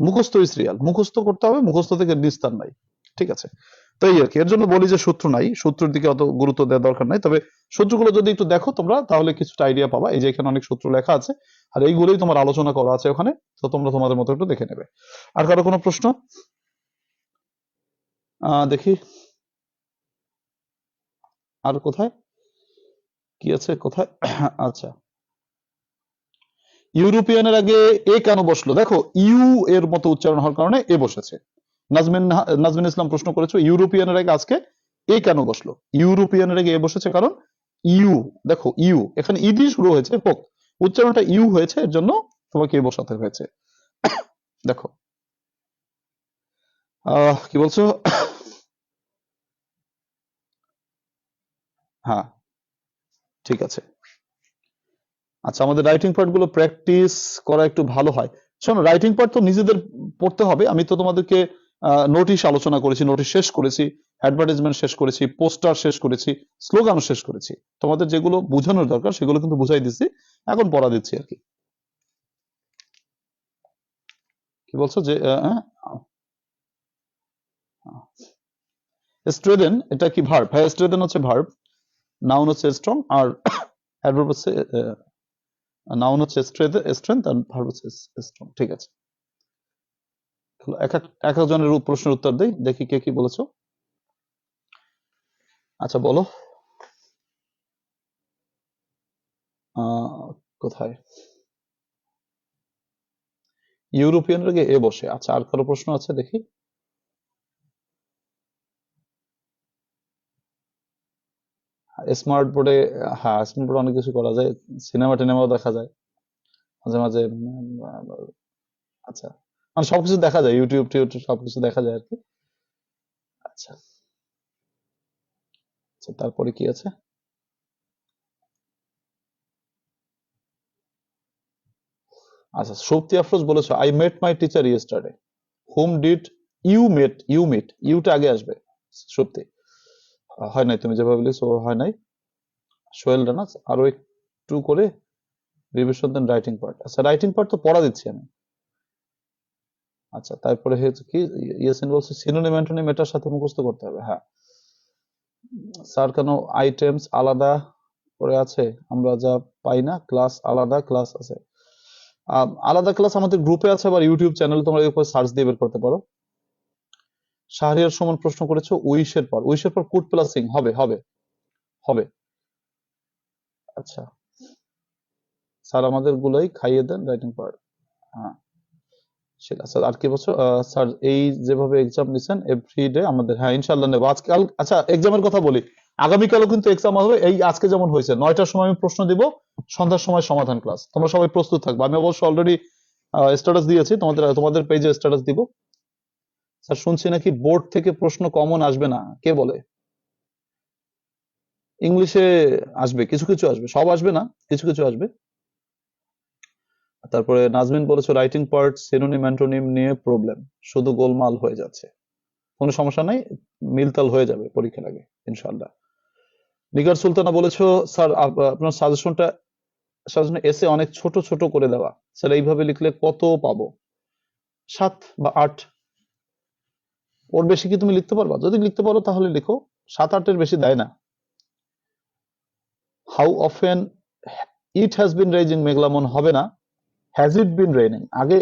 মুখস্থ ইজ রিয়াল, মুখস্থ করতে হবে, মুখস্থ থেকে নিস্তার নাই। ঠিক আছে, তো এই আর কি, এর জন্য বলি যে সূত্র নাই, সূত্রের দিকে অত গুরুত্ব দেওয়ার দরকার নাই, তবে সূত্রগুলো যদি একটু দেখো তোমরা তাহলে কিছুটা আইডিয়া পাবা। এই যে এখানে অনেক সূত্র লেখা আছে, আর এইগুলোই তোমার আলোচনা করা আছে ওখানে, তো তোমরা তোমাদের মতো একটু দেখে নেবে। আর কারো কোনো প্রশ্ন? দেখি আর কোথায় কি আছে, কোথায়? আচ্ছা, ইউরোপিয়ানের আগে এ কেন বসলো? দেখো, ইউ এর মতো উচ্চারণ হওয়ার কারণে এ বসেছে। নাজমিন ইসলাম প্রশ্ন করেছো, ইউরোপিয়ানের আগে আজকে এ কেন বসলো? ইউরোপিয়ানের আগে এ বসেছে কারণ ইউ, দেখো ইউ এখানে ই দিয়ে শুরু হয়েছে, হোক উচ্চারণটা ইউ হয়েছে, এর জন্য তোমাকে এ বসাতে হয়েছে। দেখো কি বলছো? হ্যাঁ, ঠিক আছে। আচ্ছা, আমাদের রাইটিং পার্ট গুলো প্র্যাকটিস করা একটু ভালো হয়। শোনো, রাইটিং পার্ট তো নিজেদের পড়তে হবে। আমি তো তোমাদেরকে নোটিশ আলোচনা করেছি, নোটিশ শেষ করেছি, অ্যাডভার্টাইজমেন্ট শেষ করেছি, পোস্টার শেষ করেছি, স্লোগানও শেষ করেছি। তোমাদের যেগুলো বোঝানোর দরকার সেগুলো কিন্তু বুঝাই দিচ্ছি, এখন পড়া দিচ্ছি আর কি। কি বলছো যে স্ট্রেদেন, এটা কি ভার্ব? হ্যাঁ, স্ট্রেদেন হচ্ছে ভার্ব, নাউন হচ্ছে স্ট্রং, আর অ্যাডভার্ব হচ্ছে নাউন হচ্ছে স্ট্রেংথ, আর ভার্ব হচ্ছে স্ট্রং। ঠিক আছে, এক একজনের প্রশ্নের উত্তর দেই, দেখি কে কি বলেছো। আচ্ছা বলো, কোথায় ইউরোপিয়ানের আগে এ বসে? আচ্ছা, আর কারো প্রশ্ন আছে দেখি? স্মার্ট বোর্ডে, হ্যাঁ স্মার্ট বোর্ডে অনেক কিছু করা যায়, সিনেমা টিনেমাও দেখা যায় মাঝে মাঝে। আচ্ছা, মানে সবকিছু দেখা যায়, ইউটিউব টিউটিউব সবকিছু দেখা যায় আর কি। আচ্ছা আচ্ছা, তারপরে কি আছে? আচ্ছা, শক্তি আফরোজ বলেছো, I met my teacher yesterday. Hmm did you meet, ইউটা আগে আসবে। সত্যি হয় নাই, তুমি যেভাবে লিখছো হয় নাই। সোহেল রানা, আরো একটু করে রিভিশন দেন রাইটিং পার্ট। আচ্ছা, রাইটিং পার্ট তো পড়া দিচ্ছি আমি। আচ্ছা, তারপরে হচ্ছে কি, ইয়াসিন বলছে সিনোনিম অ্যান্টোনিম এটার সাথে মুখস্থ করতে হবে। হ্যাঁ স্যার, কেন আইটেমস আলাদা করে আছে? আমরা যা পাই না ক্লাস, আলাদা ক্লাস আছে। আলাদা ক্লাস আমাদের গ্রুপে আছে, আবার ইউটিউব চ্যানেল তোমরা এর উপর সার্চ দিয়ে বের করতে পারো। শাহরিয়ার সুমন প্রশ্ন করেছো, উইশের পর কুড প্লাস সিং হবে, হবে হবে। আচ্ছা স্যার, আমাদের গুলোই খাইয়ে দেন রাইটিং পার্ট। হ্যাঁ ঠিক আছে। আর কি বলছো? স্যার, এই যেভাবে এক্সাম নিছেন এভরিডে আমাদের, হ্যাঁ ইনশাল্লাহ নেবো আজকাল। আচ্ছা, এক্সামের কথা বলি, আগামীকালও কিন্তু এক্সাম হবে। এই আজকে যেমন হয়েছে 9টার সময় আমি প্রশ্ন দিব, সন্ধ্যার সময় সমাধান ক্লাস, তোমরা সবাই প্রস্তুত থাকবে। আমি অবশ্য অলরেডি স্ট্যাটাস দিয়েছি, তোমাদের পেজে স্ট্যাটাস দিব। স্যার, শুনছি নাকি বোর্ড থেকে প্রশ্ন কমন আসবে না, কে বলে? ইংলিশে আসবে, কিছু কিছু আসবে, সব আসবে না, কিছু কিছু আসবে। তারপরে নাজমিন বলেছো, রাইটিং পার্ট সিনোনিম অ্যান্টোনিম নিয়ে প্রবলেম, শুধু গোলমাল হয়ে যাচ্ছে। কোনো সমস্যা নাই, মিলতাল হয়ে যাবে পরীক্ষার আগে ইনশাআল্লাহ। নিগার সুলতানা বলেছো, স্যার আপনার সাজেশন এসে অনেক ছোট ছোট করে দেওয়া, স্যার এইভাবে লিখলে কত পাবো? 7 বা 8। ওর বেশি কি তুমি লিখতে পারবা? যদি লিখতে পারো তাহলে লিখো, 7-8 এর বেশি দেয় না। How often it has been raising, মেঘলা মন হবে না, হ্যাজ ইট বিন রেইনিং, আগে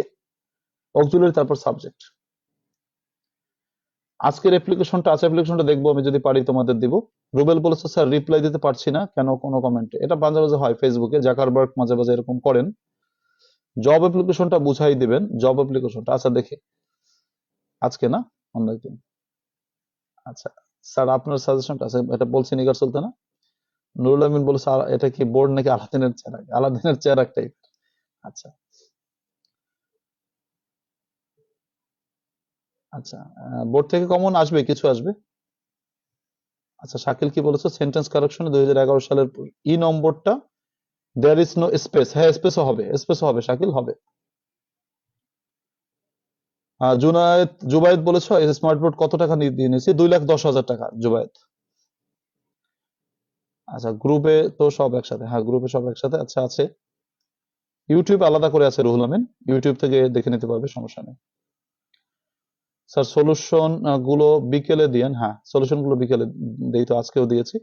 অক্সিলারি তারপর সাবজেক্ট। আজকের অ্যাপ্লিকেশনটা আছে, অ্যাপ্লিকেশনটা দেখবো, আমি যদি পারি তোমাদের দিব। রুবেল বলেছে, স্যার রিপ্লাই দিতে পারছি না কেন কোনো কমেন্টে? এটা মাঝে মাঝে হয় ফেসবুকে, জাকারবার্গ মাঝে মাঝে এরকম করেন। জব অ্যাপ্লিকেশনটা বুঝাই দিবেন, জব অ্যাপ্লিকেশনটা। আচ্ছা দেখি, আজকে না অন্য একদিন। আচ্ছা স্যার, আপনার সাজেশনটা আছে, এটা বলছি নিগার সুলতানা। নুরুল আমিন বলেছে, এটা কি বোর্ড নাকি আলাদিনের চেরাগ? আলাদিনের চেরাগ টাইপ। আচ্ছা আচ্ছা, বোর্ড থেকে কমন আসবে, কিছু আসবে। আচ্ছা, শাকিল কি বলেছো, সেন্টেন্স কারেকশনে 2011 সালের ই নম্বরটা দেয়ার ইজ নো স্পেস, হ্যাঁ স্পেসও হবে, শাকিল হবে। জুবায়েদ বলেছো স্মার্ট বোর্ড কত টাকা দিয়ে নিয়েছি? 2,10,000 টাকা জুবায়েদ। আচ্ছা, গ্রুপে তো সব একসাথে, হ্যাঁ গ্রুপে সব একসাথে। আচ্ছা, আছে ইউটিউব আলাদা করে আছে রুহুল আমিন, ইউটিউব থেকে দেখে নিতে পারবে, সমস্যা নেই। স্যার সলিউশন গুলো বিকেলে দিয়েন। হ্যাঁ, সলিউশন গুলো বিকেলে দিই, তো আজকেও দিয়েছি।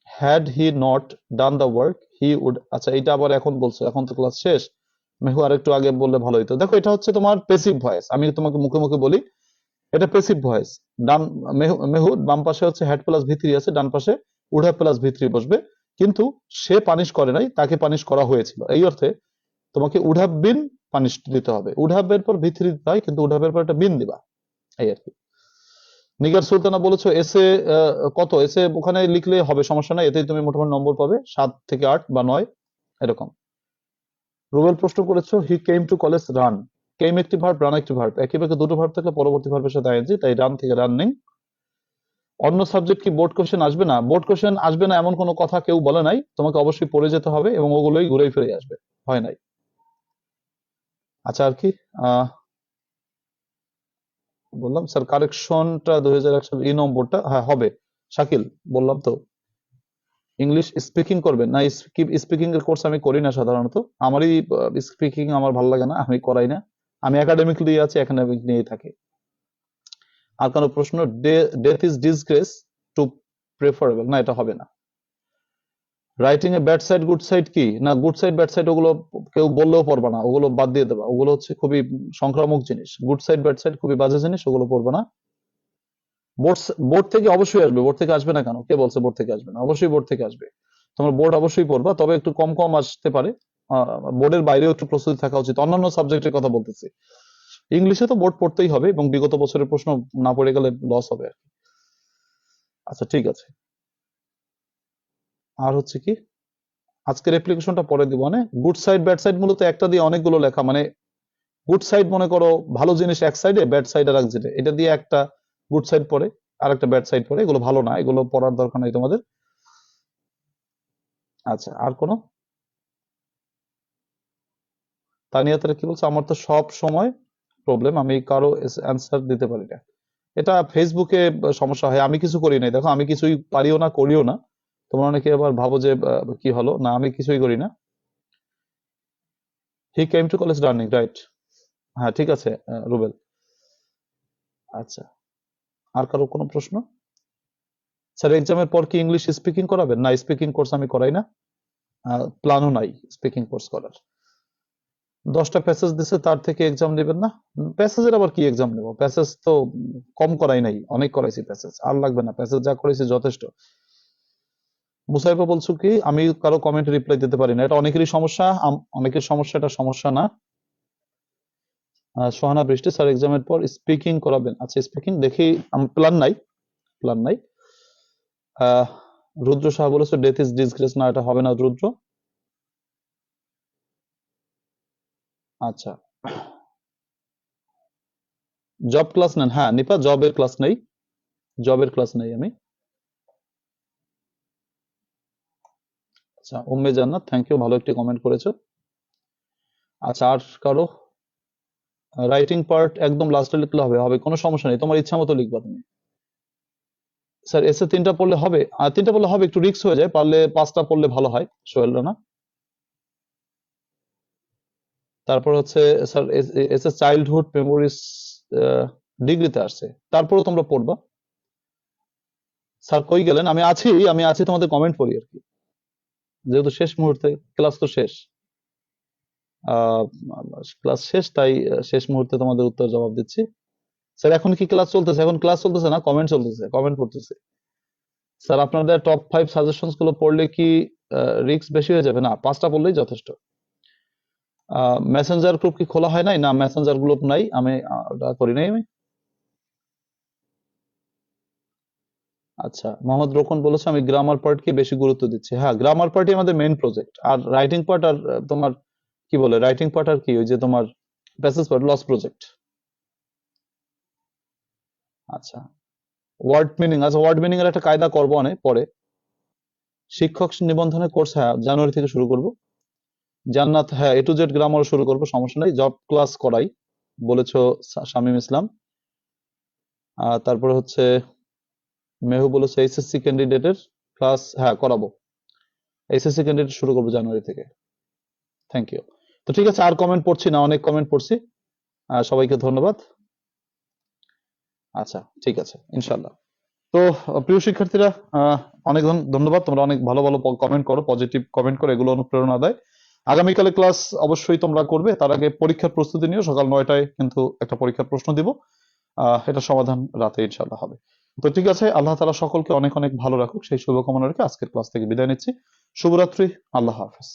Had he not done the work he would. আচ্ছা, এটা আবার এখন বলছো, এখন তো ক্লাস শেষ। মেহু আরেকটু আগে বললে ভালো হতো। দেখো, এটা হচ্ছে তোমার পেসিভ ভয়েস, আমি তোমাকে মুখে মুখে বলি, এটা পেসিভ ভয়েস। ডান মেহু বাম পাশে হচ্ছে হ্যাড প্লাস ভি থ্রি আছে, ডান পাশে would have plus V three বসবে, কিন্তু সে পানিশ করে নাই, তাকে পানিশ করা হয়েছিল, এই অর্থে তোমাকে উড হ্যাভ বিন পানিশ দিতে হবে। উড হ্যাভ এর পর ভি থ্রি দিতে হয়, কিন্তু উড হ্যাভ এর পর একটা বিন দিবা, এই আর কি। নিগার সুলতানা বলেছো এসে কত, এসে ওখানে লিখলে হবে, সমস্যা নাই, এতেই তুমি মোটামুটি নম্বর পাবে 7 থেকে 8 বা 9 এরকম। রুবেল প্রশ্ন করেছো হি কেম টু কলেজ রান। কেম একটি ভার্ব, রান একটি ভার্ব, একই বাক্যে দুটো ভার্ব থাকলে পরবর্তী ভার্বের সাথে আইএনজি, তাই রান থেকে রানিং। অন্য সাবজেক্ট কি বোর্ড কোশ্চেন আসবে না? বোর্ড কোশ্চেন আসবে না এমন কোনো কথা কেউ বলে নাই, তোমাকে অবশ্যই পড়ে যেতে হবে এবং ওগুলোই ঘুরে ফিরে আসবে, হয় নাই। আচ্ছা, আর কি বললাম স্যার, কারেকশনটা 2001 সালে এই নম্বরটা, হ্যাঁ হবে। শাকিল, বললাম তো ইংলিশ স্পিকিং করবেন না? স্পিকিং এর কোর্স আমি করি না সাধারণত, আমারই স্পিকিং আমার ভালো লাগে না, আমি করাই না। আমি একাডেমিক নিয়ে আছি, একাডেমিক নিয়ে থাকি। আর কোনো প্রশ্ন? Death is disgrace two preferable, না এটা হবে না। Writing a bad side good side কি না, গুড সাইড ব্যাড সাইড ওগুলো কেউ বললেও পড়বা না, ওগুলো বাদ দিয়ে দেবা, ওগুলো হচ্ছে খুবই সংক্রামক জিনিস। গুড সাইড ব্যাড সাইড খুবই বাজে জিনিস, ওগুলো পড়বা না। বোর্ড বোর্ড থেকে অবশ্যই আসবে, বোর্ড থেকে আসবে না কেন? কে বলছে বোর্ড থেকে আসবে না? অবশ্যই বোর্ড থেকে আসবে, তোমার বোর্ড অবশ্যই পড়বা, তবে একটু কম কম আসতে পারে। বোর্ডের বাইরেও একটু প্রস্তুতি থাকা উচিত, অন্যান্য সাবজেক্টের কথা বলতেছি। ইংলিশে তো বোর্ড পড়তেই হবে, এবং বিগত বছরের প্রশ্ন না পড়ে গেলে লস হবে আর কি। আচ্ছা, ঠিক আছে। আর হচ্ছে কি, আজকের অ্যাপ্লিকেশনটা পরে দিব, মানে গুড সাইড ব্যাড সাইড মূলত একটা দিয়ে অনেকগুলো লেখা, মানে গুড সাইড মনে করো ভালো জিনিস এক সাইডে, ব্যাড সাইড আর এক সাইডে, এটা দিয়ে একটা গুড সাইড পড়ে আর একটা ব্যাড সাইড পড়ে, এগুলো ভালো না, এগুলো পড়ার দরকার নাই তোমাদের। আচ্ছা, আর কোনো? তানিয়া তারা কি বলছে, আমার তো সব সময় প্রবলেম, আমি কারো অ্যান্সার দিতে পারি না। এটা ফেসবুকে সমস্যা হয়, আমি কিছু করি নাই, দেখো আমি কিছুই পারিও না, করিও না। তোমরা অনেকে আবার ভাবো যে কি হলো, না আমি কিছুই করি না। He came to college running, right. হ্যাঁ, ঠিক আছে রুবেল। আচ্ছা, আর কারো কোনো প্রশ্ন? স্যার এক্সামের পর কি ইংলিশ স্পিকিং করাবেন? না, স্পিকিং কোর্স আমি করাই না, প্ল্যানও নাই স্পিকিং কোর্স করার। 10টা প্যাসেজ দিছে, তার থেকে এক্সাম নেবেন না? প্যাসেজের আবার কি এক্সাম নেব? প্যাসেজ তো কম করাই নাই, অনেক করাইছি প্যাসেজ, আর লাগবে না, প্যাসেজ যা করেছি যথেষ্ট। মুসাইফা বলছো কি আমি কারো কমেন্ট রিপ্লাই দিতে পারি না, এটা অনেকেরই সমস্যা, অনেকের সমস্যা, এটা সমস্যা না। সোহানা বৃষ্টি, স্যার এক্সামের পর স্পিকিং করাবেন? আচ্ছা, স্পিকিং দেখি, প্ল্যান নাই, প্ল্যান নাই। রুদ্র সাহা বলেছে ডেথ ইজ ডিসগ্রেস, না এটা হবে না রুদ্র। আচ্ছা, জব ক্লাস নেন? হ্যাঁ নিপা, জবের ক্লাস নেই, জবের ক্লাস নেই আমি। আচ্ছা, উম্মে জান্নাত, থ্যাংক ইউ, ভালো একটি কমেন্ট করেছো। আচ্ছা, আর কারো? রাইটিং পার্ট একদম লাস্টে লিখলে হবে, হবে, কোনো সমস্যা নেই, তোমার ইচ্ছা মতো লিখবা তুমি। স্যার এসে 3টা পড়লে হবে? 3টা পড়লে হবে, একটু রিস্ক হয়ে যায়, পারলে 5টা পড়লে ভালো হয়, সোহেল রানা। তারপর হচ্ছে স্যার এসে চাইল্ডহুড মেমোরিজ ডিগ্রিতে আসছে, তারপরে তোমরা পড়বা। স্যার কই গেলেন? আমি আছি, তোমাদের কমেন্ট পড়ি আর কি, যেহেতু শেষ মুহূর্তে, ক্লাস তো শেষ, ক্লাস শেষ, তাই শেষ মুহূর্তে তোমাদের উত্তর জবাব দিচ্ছি। স্যার এখন কি ক্লাস চলতেছে? এখন ক্লাস চলতেছে না, কমেন্ট চলতেছে, কমেন্ট পড়তেছে। স্যার আপনাদের টপ 5 সাজেশনস গুলো পড়লে কি রিস্ক বেশি হয়ে যাবে? না, 5টা পড়লেই যথেষ্ট। মেসেঞ্জার গ্রুপ কি খোলা হয় নাই? না, মেসেঞ্জার গ্রুপ নাই, আমি ওটা করি নাই আমি। আচ্ছা, মোহাম্মদ রোকন বলেছে আমি গ্রামার পার্টকে বেশি গুরুত্ব দিচ্ছি। হ্যাঁ, গ্রামার পার্টই আমাদের মেইন প্রজেক্ট, আর রাইটিং পার্ট আর তোমার কি বলে, রাইটিং পার্ট আর কি ওই যে তোমার প্যাসেজ পার্ট, লস প্রজেক্ট। আচ্ছা, ওয়ার্ড মিনিং, আচ্ছা ওয়ার্ড মিনিং এর একটা কায়দা করবো অনেক পরে। শিক্ষক নিবন্ধনের কোর্স, হ্যাঁ জানুয়ারি থেকে শুরু করব। জান্নাত, হ্যাঁ এ টু জেড গ্রামার শুরু করবো, সমস্যা নাই, জব ক্লাস করাই। বলেছো শামীম ইসলাম। তারপরে হচ্ছে মেহু বলেছে এইচএসসি ক্যান্ডিডেটের ক্লাস, হ্যাঁ করাবো, এইচএসসি ক্যান্ডিডেট শুরু করবো জানুয়ারি থেকে। Thank you. তো ঠিক আছে, আর কমেন্ট পড়ছি না, অনেক কমেন্ট পড়ছি। সবাইকে ধন্যবাদ। আচ্ছা ঠিক আছে, ইনশাল্লাহ। তো প্রিয় শিক্ষার্থীরা, অনেক ধন্যবাদ, তোমরা অনেক ভালো ভালো কমেন্ট করো, পজিটিভ কমেন্ট করো, এগুলো অনুপ্রেরণা দেয়। আগামীকালে ক্লাস অবশ্যই তোমরা করবে, তার আগে পরীক্ষার প্রস্তুতি নিও। সকাল 9টায় কিন্তু একটা পরীক্ষার প্রশ্ন দিব, এটা সমাধান রাতে ইনশাল্লাহ হবে। তো ঠিক আছে, আল্লাহ তাআলা সকলকে অনেক অনেক ভালো রাখুক, সেই শুভকামনা রেখে আজকের ক্লাস থেকে বিদায় নিচ্ছি। শুভরাত্রি, আল্লাহ হাফেজ।